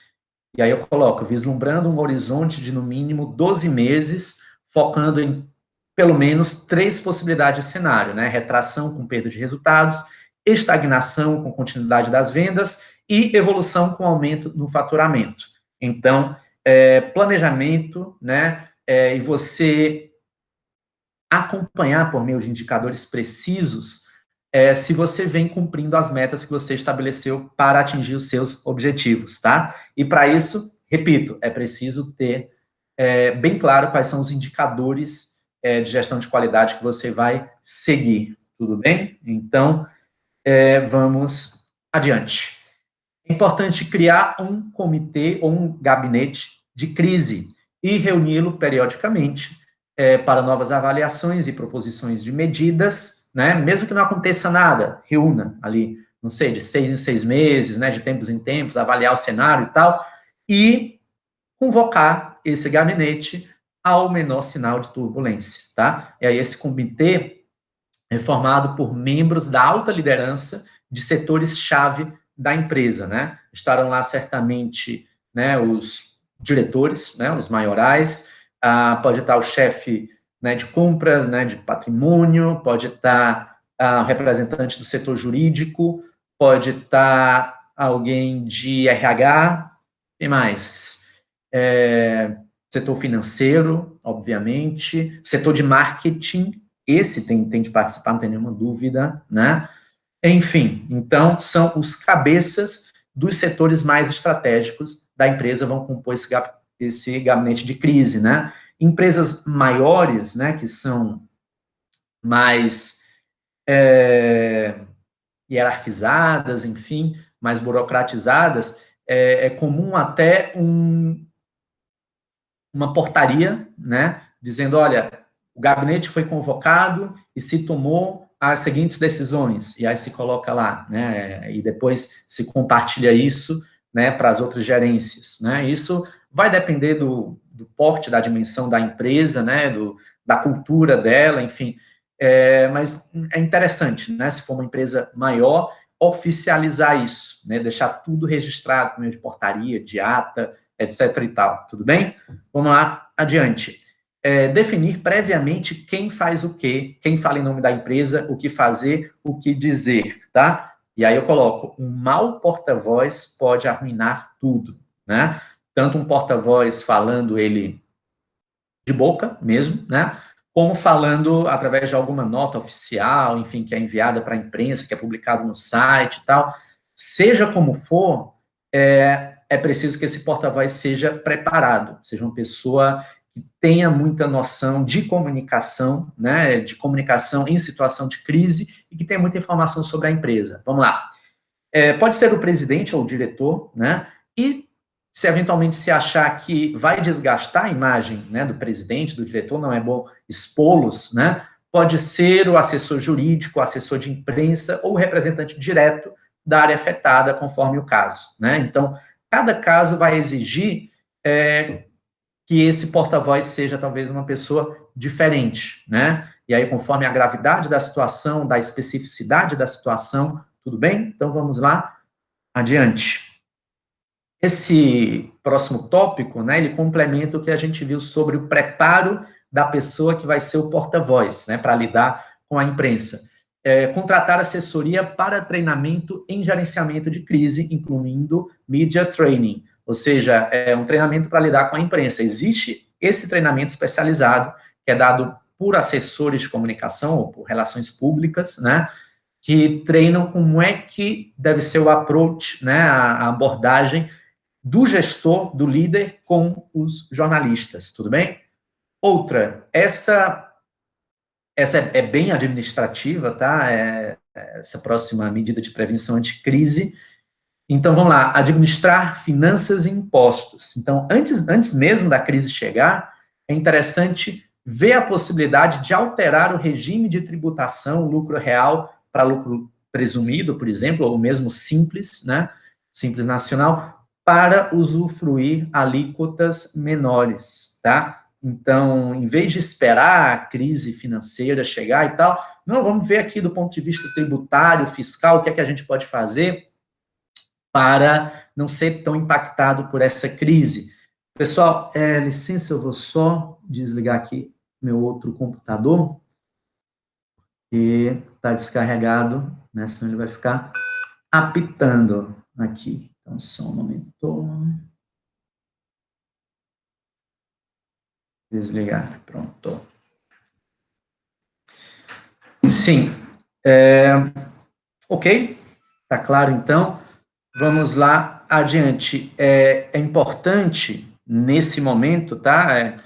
Speaker 1: E aí eu coloco, vislumbrando um horizonte de no mínimo 12 meses, focando em pelo menos 3 possibilidades de cenário, né? Retração com perda de resultados, estagnação com continuidade das vendas e evolução com aumento no faturamento. Então, planejamento, né? E você acompanhar por meio de indicadores precisos se você vem cumprindo as metas que você estabeleceu para atingir os seus objetivos, tá? E para isso, repito, é preciso ter bem claro quais são os indicadores de gestão de qualidade que você vai seguir, tudo bem? Então, vamos adiante. É importante criar um comitê ou um gabinete de crise e reuni-lo periodicamente para novas avaliações e proposições de medidas, né? Mesmo que não aconteça nada, reúna ali, não sei, de 6 em 6 meses, né? De tempos em tempos, avaliar o cenário e tal, e convocar esse gabinete ao menor sinal de turbulência, tá? E aí esse comitê é formado por membros da alta liderança de setores-chave da empresa, né? Estarão lá certamente, né, os diretores, né, os maiorais, pode estar o chefe, né, de compras, né, de patrimônio, pode estar o representante do setor jurídico, pode estar alguém de RH, e mais? Setor financeiro, obviamente, setor de marketing, esse tem de participar, não tem nenhuma dúvida, né? Enfim, então, são os cabeças dos setores mais estratégicos da empresa vão compor esse gabinete de crise, né? Empresas maiores, né, que são mais hierarquizadas, enfim, mais burocratizadas, é comum até uma portaria, né, dizendo, olha, o gabinete foi convocado e se tomou as seguintes decisões, e aí se coloca lá, né, e depois se compartilha isso, né, para as outras gerências, né, isso vai depender do porte, da dimensão da empresa, né, da cultura dela, enfim, mas é interessante, né, se for uma empresa maior, oficializar isso, né, deixar tudo registrado por meio de portaria, de ata, etc e tal, tudo bem? Vamos lá, adiante. Definir previamente quem faz o quê, quem fala em nome da empresa, o que fazer, o que dizer, tá? E aí eu coloco, um mau porta-voz pode arruinar tudo, né? Tanto um porta-voz falando ele de boca mesmo, né? Como falando através de alguma nota oficial, enfim, que é enviada para a imprensa, que é publicado no site e tal. Seja como for, é preciso que esse porta-voz seja preparado, seja uma pessoa que tenha muita noção de comunicação, né, de comunicação em situação de crise e que tenha muita informação sobre a empresa. Vamos lá. Pode ser o presidente ou o diretor, né, e se eventualmente se achar que vai desgastar a imagem, né, do presidente, do diretor, não é bom expô-los, né, pode ser o assessor jurídico, o assessor de imprensa ou o representante direto da área afetada, conforme o caso, né, então, cada caso vai exigir que esse porta-voz seja talvez uma pessoa diferente, né, e aí conforme a gravidade da situação, da especificidade da situação, tudo bem? Então, vamos lá, adiante. Esse próximo tópico, né, ele complementa o que a gente viu sobre o preparo da pessoa que vai ser o porta-voz, né, para lidar com a imprensa. Contratar assessoria para treinamento em gerenciamento de crise, incluindo media training, ou seja, um treinamento para lidar com a imprensa. Existe esse treinamento especializado, que é dado por assessores de comunicação ou por relações públicas, né, que treinam como é que deve ser o approach, né, a abordagem do gestor, do líder, com os jornalistas, tudo bem? Outra, essa é bem administrativa, tá? Essa próxima medida de prevenção anticrise. Então, vamos lá, administrar finanças e impostos. Então, antes mesmo da crise chegar, é interessante ver a possibilidade de alterar o regime de tributação, lucro real para lucro presumido, por exemplo, ou mesmo simples, né? Simples nacional, para usufruir alíquotas menores, tá? Então, em vez de esperar a crise financeira chegar e tal, não, vamos ver aqui do ponto de vista tributário, fiscal, o que é que a gente pode fazer para não ser tão impactado por essa crise. Pessoal, licença, eu vou só desligar aqui meu outro computador, e está descarregado, né, senão ele vai ficar apitando aqui. Então, só um momento. Desligar, pronto. Sim, ok, tá claro então. Vamos lá adiante. É importante, nesse momento, tá?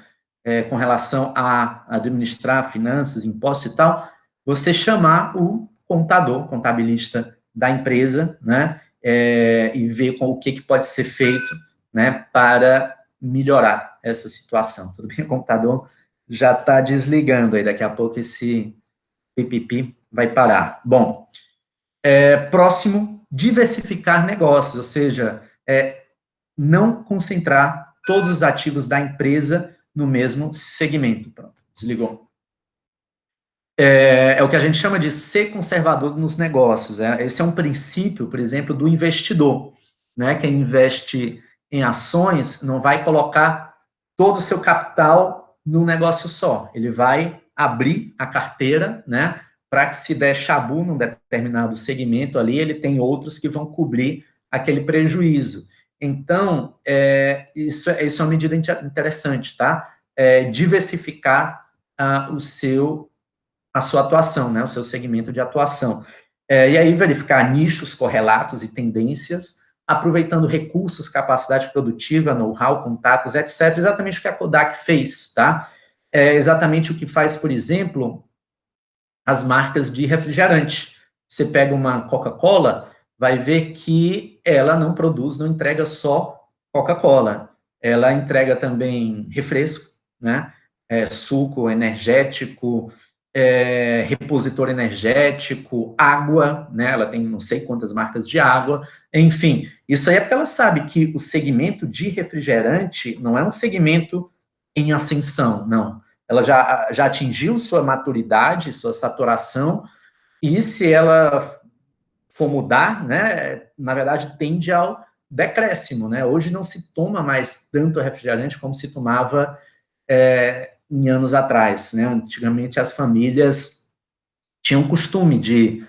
Speaker 1: Com relação a administrar finanças, impostos e tal, você chamar o contador, contabilista da empresa, né? E ver o que pode ser feito, né? Para melhorar essa situação. Tudo bem? O computador já está desligando aí, daqui a pouco esse pipipi vai parar. Bom, próximo, diversificar negócios, ou seja, não concentrar todos os ativos da empresa no mesmo segmento. Pronto, desligou. É o que a gente chama de ser conservador nos negócios. Esse é um princípio, por exemplo, do investidor, né? Quem investe em ações não vai colocar todo o seu capital num negócio só. Ele vai abrir a carteira, né? Para que se der chabu num determinado segmento ali, ele tem outros que vão cobrir aquele prejuízo. Então, isso é uma medida interessante, tá? Diversificar a sua atuação, né? O seu segmento de atuação. E aí verificar nichos correlatos e tendências, aproveitando recursos, capacidade produtiva, know-how, contatos, etc. Exatamente o que a Kodak fez, tá? Exatamente o que faz, por exemplo, as marcas de refrigerante. Você pega uma Coca-Cola, vai ver que ela não produz, não entrega só Coca-Cola. Ela entrega também refresco, né? Suco energético, repositor energético, água, né? Ela tem não sei quantas marcas de água, enfim. Isso aí é porque ela sabe que o segmento de refrigerante não é um segmento em ascensão, não. Ela já atingiu sua maturidade, sua saturação, e se ela for mudar, né, na verdade tende ao decréscimo, né? Hoje não se toma mais tanto refrigerante como se tomava em anos atrás, né? Antigamente as famílias tinham o costume de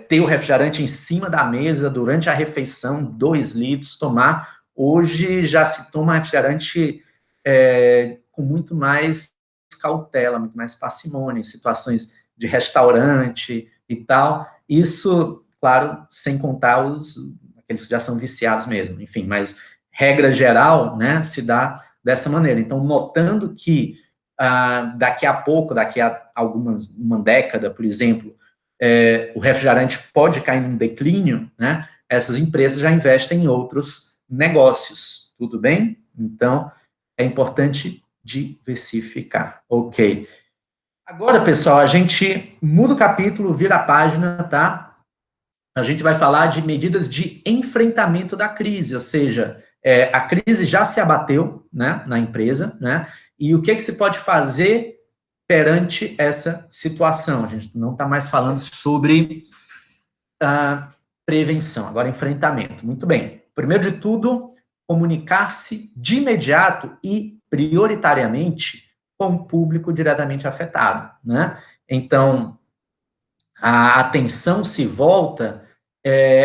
Speaker 1: ter o refrigerante em cima da mesa durante a refeição, 2 litros, tomar. Hoje já se toma refrigerante com muito mais cautela, muito mais parcimônia, em situações de restaurante e tal. Isso, claro, sem contar aqueles que já são viciados mesmo, enfim, mas regra geral, né, se dá dessa maneira. Então, notando que daqui a pouco, daqui a uma década, por exemplo, o refrigerante pode cair num declínio, né? Essas empresas já investem em outros negócios, tudo bem? Então, é importante diversificar. Ok. Agora, pessoal, a gente muda o capítulo, vira a página, tá? A gente vai falar de medidas de enfrentamento da crise, ou seja, a crise já se abateu, né, na empresa, né? E o que se pode fazer perante essa situação? A gente não está mais falando sobre prevenção, agora enfrentamento. Muito bem. Primeiro de tudo, comunicar-se de imediato e prioritariamente com o público diretamente afetado, né? Então, a atenção se volta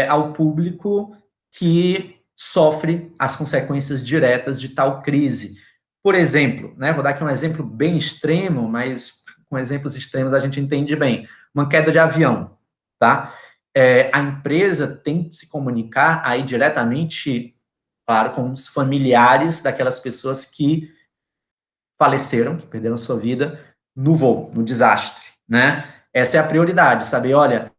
Speaker 1: ao público que sofre as consequências diretas de tal crise. Por exemplo, né, vou dar aqui um exemplo bem extremo, mas com exemplos extremos a gente entende bem. Uma queda de avião, tá? A empresa tem que se comunicar aí diretamente, claro, com os familiares daquelas pessoas que faleceram, que perderam sua vida no voo, no desastre, né? Essa é a prioridade, saber, olha,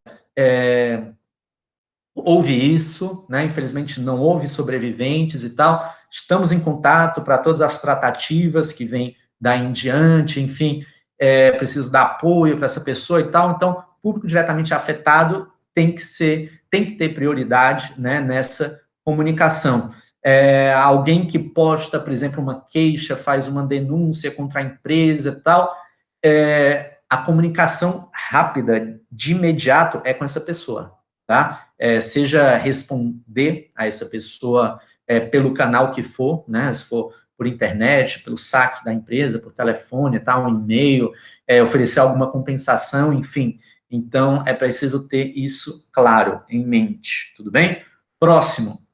Speaker 1: houve isso, né? Infelizmente não houve sobreviventes e tal. Estamos em contato para todas as tratativas que vêm daí em diante, enfim, preciso dar apoio para essa pessoa e tal. Então, público diretamente afetado tem que ter prioridade, né, nessa comunicação. Alguém que posta, por exemplo, uma queixa, faz uma denúncia contra a empresa e tal, a comunicação rápida, de imediato, é com essa pessoa, tá? Seja responder a essa pessoa pelo canal que for, né? Se for por internet, pelo saque da empresa, por telefone, tal, um e-mail, oferecer alguma compensação, enfim. Então, é preciso ter isso claro em mente, tudo bem? Próximo,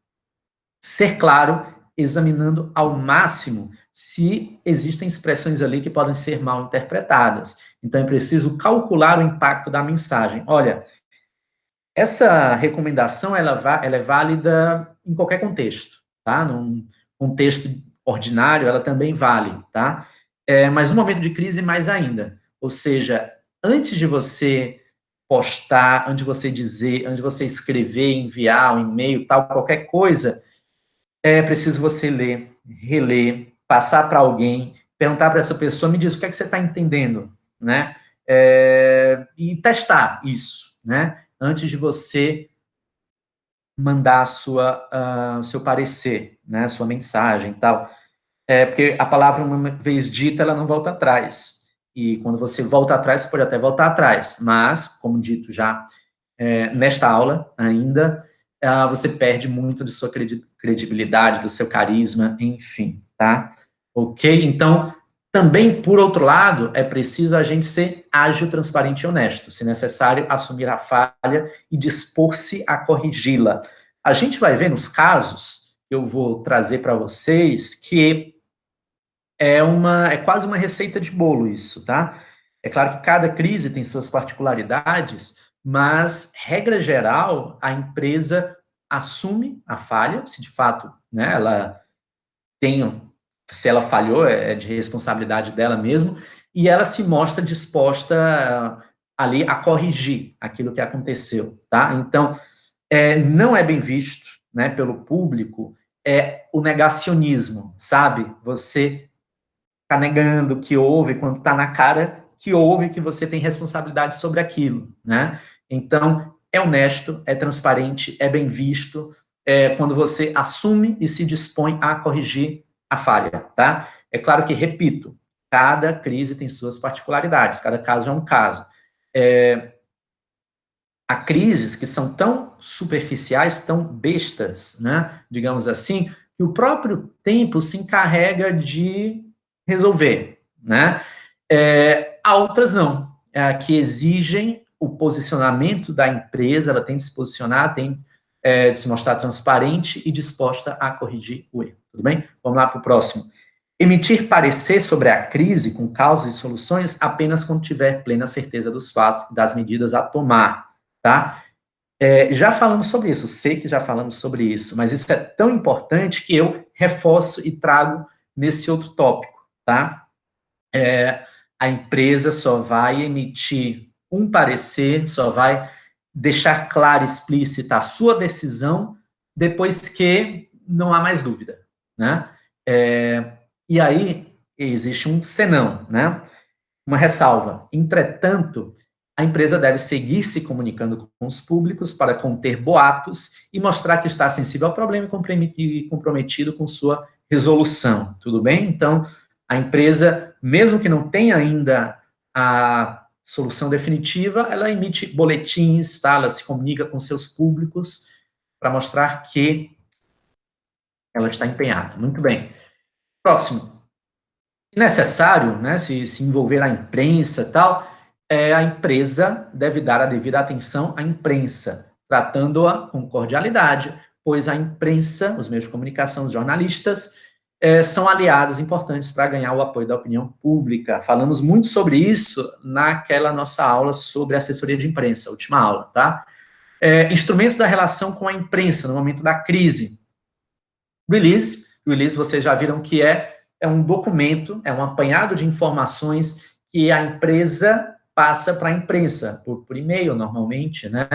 Speaker 1: ser claro, examinando ao máximo se existem expressões ali que podem ser mal interpretadas. Então, é preciso calcular o impacto da mensagem. Olha, essa recomendação, ela é válida em qualquer contexto, tá? Num contexto ordinário, ela também vale, tá? Mas no momento de crise, mais ainda. Ou seja, antes de você postar, antes de você dizer, antes de você escrever, enviar um e-mail, tal, qualquer coisa, é preciso você ler, reler, passar para alguém, perguntar para essa pessoa, me diz o que é que você está entendendo, né? E testar isso, né? Antes de você mandar o seu parecer, né? Sua mensagem e tal. Porque a palavra, uma vez dita, ela não volta atrás. E quando você volta atrás, você pode até voltar atrás. Mas, como dito já nesta aula ainda, você perde muito de sua credibilidade, do seu carisma, enfim, tá? Ok? Então, também, por outro lado, é preciso a gente ser ágil, transparente e honesto, se necessário, assumir a falha e dispor-se a corrigi-la. A gente vai ver nos casos que eu vou trazer para vocês que é quase uma receita de bolo isso, tá? É claro que cada crise tem suas particularidades, mas, regra geral, a empresa assume a falha, se de fato, né, se ela falhou, é de responsabilidade dela mesmo, e ela se mostra disposta ali a corrigir aquilo que aconteceu, tá? Então, não é bem visto, né, pelo público, o negacionismo, sabe? Você tá negando o que houve quando tá na cara que houve, que você tem responsabilidade sobre aquilo, né? Então, é honesto, é transparente, é bem visto, quando você assume e se dispõe a corrigir a falha, tá? É claro que, repito, cada crise tem suas particularidades, cada caso é um caso. Há crises que são tão superficiais, tão bestas, né, digamos assim, que o próprio tempo se encarrega de resolver, né? Há outras não, que exigem o posicionamento da empresa, ela tem de se posicionar, tem de se mostrar transparente e disposta a corrigir o erro, tudo bem? Vamos lá para o próximo. Emitir parecer sobre a crise com causas e soluções apenas quando tiver plena certeza dos fatos e das medidas a tomar, tá? Já falamos sobre isso, sei que já falamos sobre isso, mas isso é tão importante que eu reforço e trago nesse outro tópico, tá? A empresa só vai emitir um parecer, só vai deixar clara e explícita a sua decisão depois que não há mais dúvida, né? E aí existe um senão, né? Uma ressalva. Entretanto, a empresa deve seguir se comunicando com os públicos para conter boatos e mostrar que está sensível ao problema e comprometido com sua resolução. Tudo bem? Então, a empresa, mesmo que não tenha ainda a solução definitiva, ela emite boletins, tá? Ela se comunica com seus públicos para mostrar que ela está empenhada. Muito bem. Próximo. Se necessário, né, se envolver a imprensa e tal, a empresa deve dar a devida atenção à imprensa, tratando-a com cordialidade, pois a imprensa, os meios de comunicação, os jornalistas, são aliados importantes para ganhar o apoio da opinião pública. Falamos muito sobre isso naquela nossa aula sobre assessoria de imprensa, última aula, tá? Instrumentos da relação com a imprensa no momento da crise. Release vocês já viram que é um documento, é um apanhado de informações que a empresa passa para a imprensa, por e-mail normalmente, né?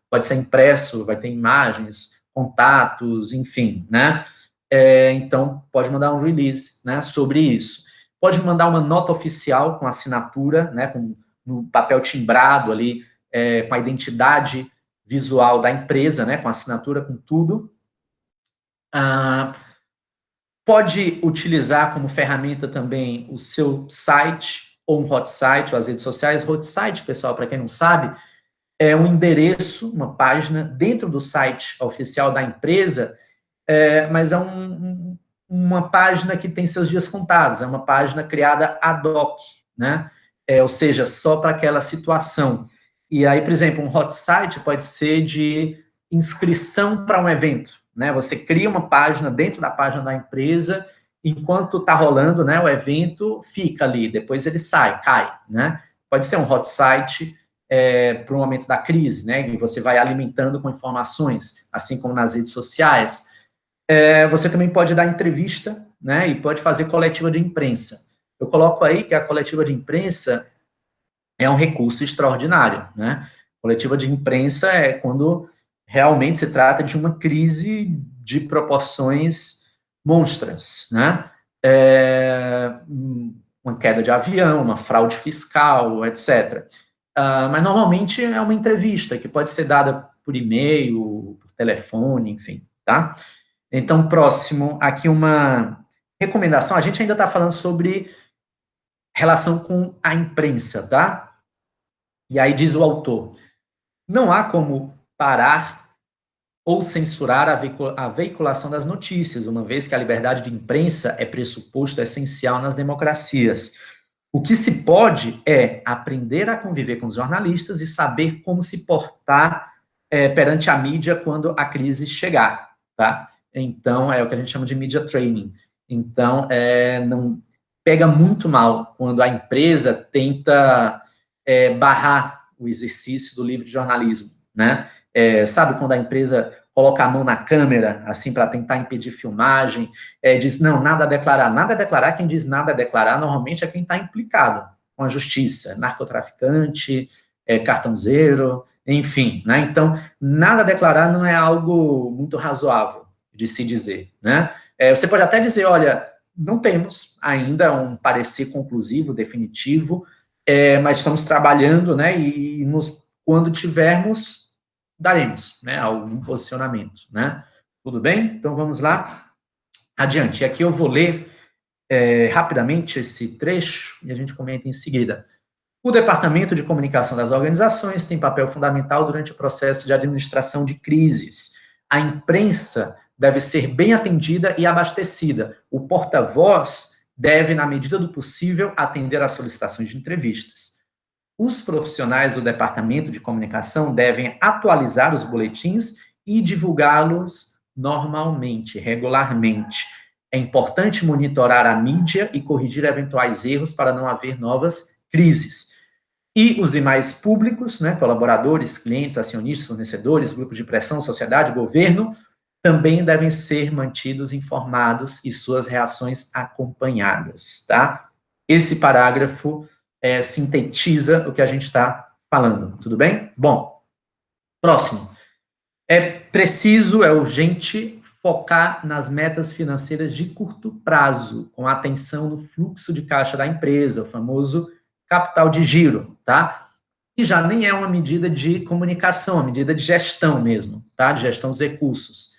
Speaker 1: Pode ser impresso, vai ter imagens, contatos, enfim, né? Então, pode mandar um release, né, sobre isso. Pode mandar uma nota oficial com assinatura, né, no papel timbrado ali, com a identidade visual da empresa, né, com assinatura, com tudo. Pode utilizar como ferramenta também o seu site, ou um hot site, ou as redes sociais. Hot site, pessoal, para quem não sabe, é um endereço, uma página dentro do site oficial da empresa, mas é uma página que tem seus dias contados, é uma página criada ad hoc, né? Ou seja, só para aquela situação. E aí, por exemplo, um hot site pode ser de inscrição para um evento, né? Você cria uma página dentro da página da empresa, enquanto está rolando, né, o evento, fica ali, depois ele sai, cai, né? Pode ser um hot site para o momento da crise, né? E você vai alimentando com informações, assim como nas redes sociais. Você também pode dar entrevista, né? E pode fazer coletiva de imprensa. Eu coloco aí que a coletiva de imprensa é um recurso extraordinário, né? Coletiva de imprensa é quando realmente se trata de uma crise de proporções monstras, né? Uma queda de avião, uma fraude fiscal, etc. Mas normalmente é uma entrevista que pode ser dada por e-mail, por telefone, enfim, tá? Então, próximo, aqui uma recomendação. A gente ainda está falando sobre relação com a imprensa, tá? E aí diz o autor: não há como parar ou censurar a veiculação das notícias, uma vez que a liberdade de imprensa é pressuposto essencial nas democracias. O que se pode é aprender a conviver com os jornalistas e saber como se portar perante a mídia quando a crise chegar, tá? Então, é o que a gente chama de media training. Então, não pega muito mal quando a empresa tenta barrar o exercício do livre jornalismo, né? Sabe quando a empresa coloca a mão na câmera, assim, para tentar impedir filmagem, diz, não, nada a declarar. Nada a declarar, quem diz nada a declarar, normalmente é quem está implicado com a justiça, narcotraficante, cartãozeiro, enfim, né? Então, nada a declarar não é algo muito razoável de se dizer, né? Você pode até dizer, olha, não temos ainda um parecer conclusivo, definitivo, mas estamos trabalhando, né, e quando tivermos, daremos, né, algum posicionamento, né? Tudo bem? Então, vamos lá, adiante. E aqui eu vou ler rapidamente esse trecho e a gente comenta em seguida. O Departamento de Comunicação das Organizações tem papel fundamental durante o processo de administração de crises. A imprensa deve ser bem atendida e abastecida. O porta-voz deve, na medida do possível, atender às solicitações de entrevistas. Os profissionais do Departamento de Comunicação devem atualizar os boletins e divulgá-los normalmente, regularmente. É importante monitorar a mídia e corrigir eventuais erros para não haver novas crises. E os demais públicos, né, colaboradores, clientes, acionistas, fornecedores, grupos de pressão, sociedade, governo, também devem ser mantidos informados e suas reações acompanhadas, tá? Esse parágrafo sintetiza o que a gente está falando, tudo bem? Bom, próximo. É preciso, é urgente focar nas metas financeiras de curto prazo, com atenção no fluxo de caixa da empresa, o famoso capital de giro, tá? E já nem é uma medida de comunicação, é uma medida de gestão mesmo, tá? De gestão dos recursos.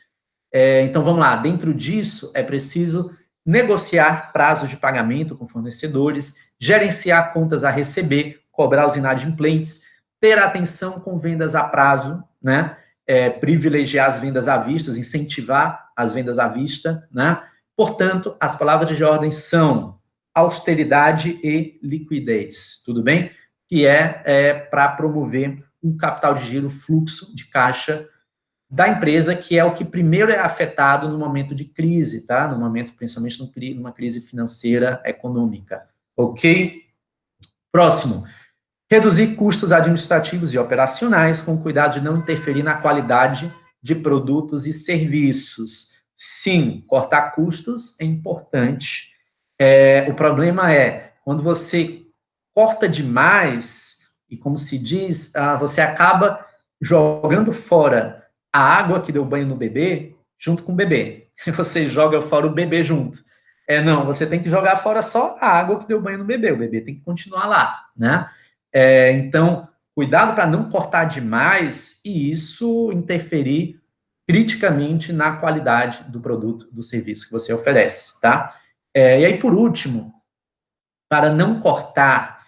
Speaker 1: Então, vamos lá, dentro disso é preciso negociar prazo de pagamento com fornecedores, gerenciar contas a receber, cobrar os inadimplentes, ter atenção com vendas a prazo, né? Privilegiar as vendas à vista, incentivar as vendas à vista, né? Portanto, as palavras de ordem são austeridade e liquidez, tudo bem? Que para promover um capital de giro, fluxo de caixa da empresa, que é o que primeiro é afetado no momento de crise, tá? No momento, principalmente, numa crise financeira econômica. Ok? Próximo. Reduzir custos administrativos e operacionais, com cuidado de não interferir na qualidade de produtos e serviços. Sim, cortar custos é importante. O problema é, quando você corta demais, e como se diz, você acaba jogando fora a água que deu banho no bebê junto com o bebê. Você joga fora o bebê junto. Não, você tem que jogar fora só a água que deu banho no bebê. O bebê tem que continuar lá, né? Então, cuidado para não cortar demais e isso interferir criticamente na qualidade do produto, do serviço que você oferece, tá? E aí, por último, para não cortar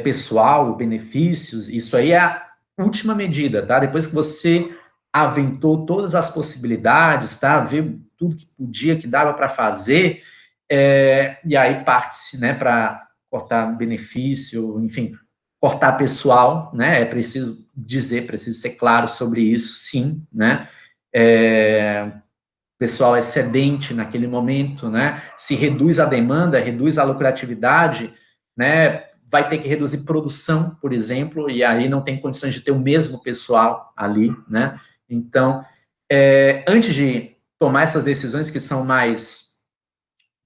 Speaker 1: pessoal, benefícios, isso aí é a última medida, tá? Depois que você aventou todas as possibilidades, tá? Viu tudo que podia, que dava para fazer, e aí parte-se, né, para cortar benefício, enfim, cortar pessoal, né? É preciso dizer, preciso ser claro sobre isso, sim, né? Pessoal excedente naquele momento, né? Se reduz a demanda, reduz a lucratividade, né? Vai ter que reduzir produção, por exemplo, e aí não tem condições de ter o mesmo pessoal ali, né? Então, antes de tomar essas decisões que são mais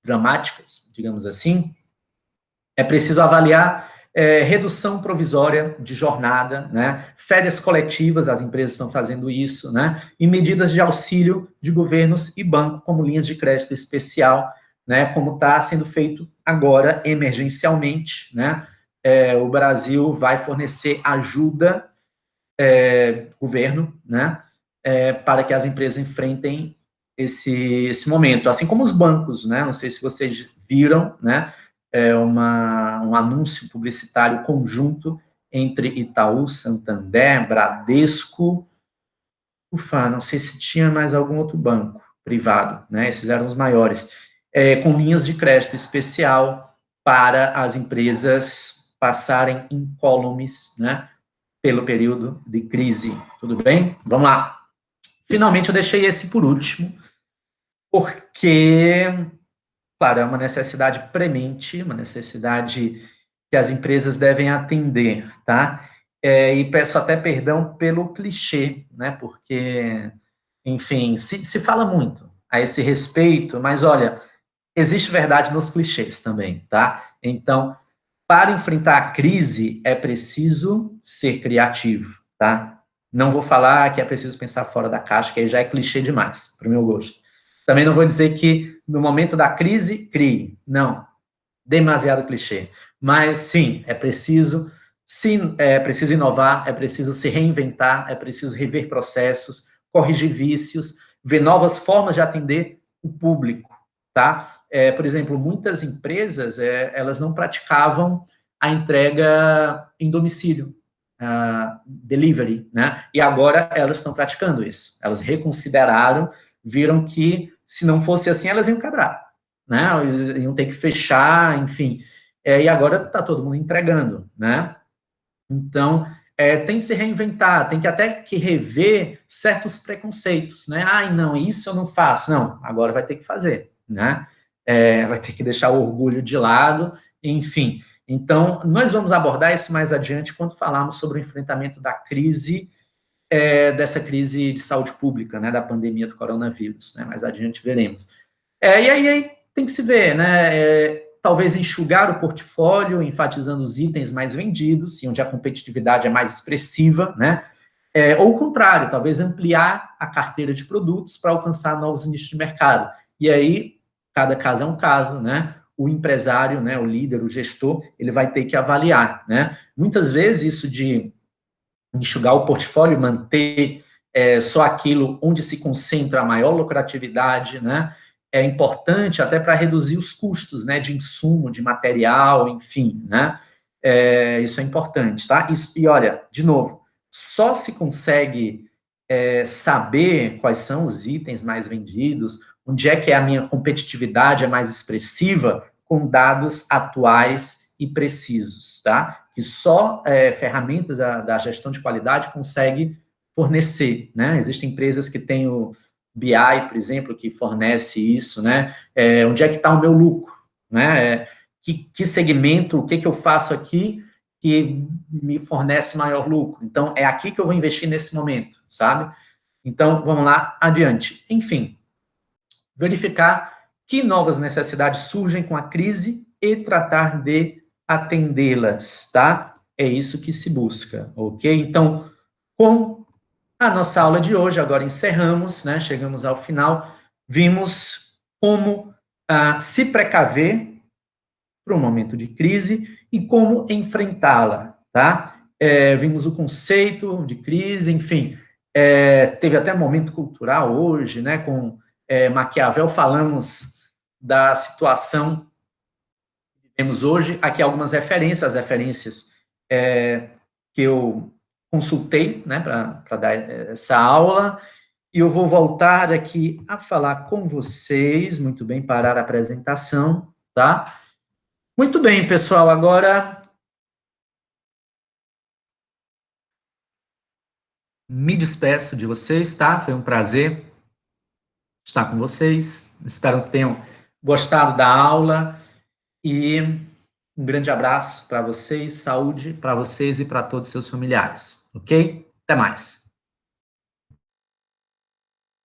Speaker 1: dramáticas, digamos assim, é preciso avaliar redução provisória de jornada, né? Férias coletivas, as empresas estão fazendo isso, né? E medidas de auxílio de governos e banco, como linhas de crédito especial, né? Como está sendo feito agora, emergencialmente, né? O Brasil vai fornecer ajuda, governo, né? Para que as empresas enfrentem esse momento, assim como os bancos, né? Não sei se vocês viram, né? Um anúncio publicitário conjunto entre Itaú, Santander, Bradesco, não sei se tinha mais algum outro banco privado, né? Esses eram os maiores, com linhas de crédito especial para as empresas passarem incólumes, né? Pelo período de crise. Tudo bem? Vamos lá. Finalmente eu deixei esse por último, porque claro, é uma necessidade premente, uma necessidade que as empresas devem atender, tá? E peço até perdão pelo clichê, né? Porque, enfim, se fala muito a esse respeito, mas olha, existe verdade nos clichês também, tá? Então, para enfrentar a crise, é preciso ser criativo, tá? Não vou falar que é preciso pensar fora da caixa, que aí já é clichê demais, para o meu gosto. Também não vou dizer que no momento da crise, crie. Não. demasiado clichê. Mas, sim, é preciso inovar, é preciso se reinventar, é preciso rever processos, corrigir vícios, ver novas formas de atender o público, tá? Por exemplo, muitas empresas, elas não praticavam a entrega em domicílio, delivery, né? E agora elas estão praticando isso. Elas reconsideraram, viram que se não fosse assim, elas iam quebrar, né? Iam ter que fechar, enfim. E agora está todo mundo entregando, né? Então, tem que se reinventar, tem que até que rever certos preconceitos, né? Ai, não, isso eu não faço. Não, agora vai ter que fazer, né? Vai ter que deixar o orgulho de lado, enfim. Então, nós vamos abordar isso mais adiante quando falarmos sobre o enfrentamento da crise, dessa crise de saúde pública, né, da pandemia do coronavírus, né? Mais adiante veremos. E aí tem que se ver, né? Talvez enxugar o portfólio, enfatizando os itens mais vendidos, e onde a competitividade é mais expressiva, né? Ou o contrário, talvez ampliar a carteira de produtos para alcançar novos nichos de mercado. E aí, cada caso é um caso, né? O empresário, né, o líder, o gestor, ele vai ter que avaliar, né? Muitas vezes isso de enxugar o portfólio, manter só aquilo onde se concentra a maior lucratividade, né? É importante até para reduzir os custos, né, de insumo, de material, enfim, né? Isso é importante, tá? E olha, de novo, só se consegue saber quais são os itens mais vendidos, onde é que a minha competitividade é mais expressiva, com dados atuais e precisos, tá? Que só ferramentas da gestão de qualidade consegue fornecer, né? Existem empresas que têm o BI, por exemplo, que fornece isso, né? Onde é que está o meu lucro, né? Que segmento, o que eu faço aqui que me fornece maior lucro? Então, é aqui que eu vou investir nesse momento, sabe? Então, vamos lá, adiante. Enfim, verificar que novas necessidades surgem com a crise e tratar de atendê-las, tá? É isso que se busca, ok? Então, com a nossa aula de hoje, agora encerramos, né? Chegamos ao final, vimos como se precaver para um momento de crise e como enfrentá-la, tá? Vimos o conceito de crise, enfim, teve até momento cultural hoje, né? Com Maquiavel, falamos da situação que temos hoje. Aqui algumas referências, as referências que eu consultei, né, para dar essa aula, e eu vou voltar aqui a falar com vocês, muito bem, parar a apresentação, tá? Muito bem, pessoal, agora me despeço de vocês, tá? Foi um prazer estar com vocês, espero que tenham gostado da aula, e um grande abraço para vocês, saúde para vocês e para todos os seus familiares, ok? Até mais.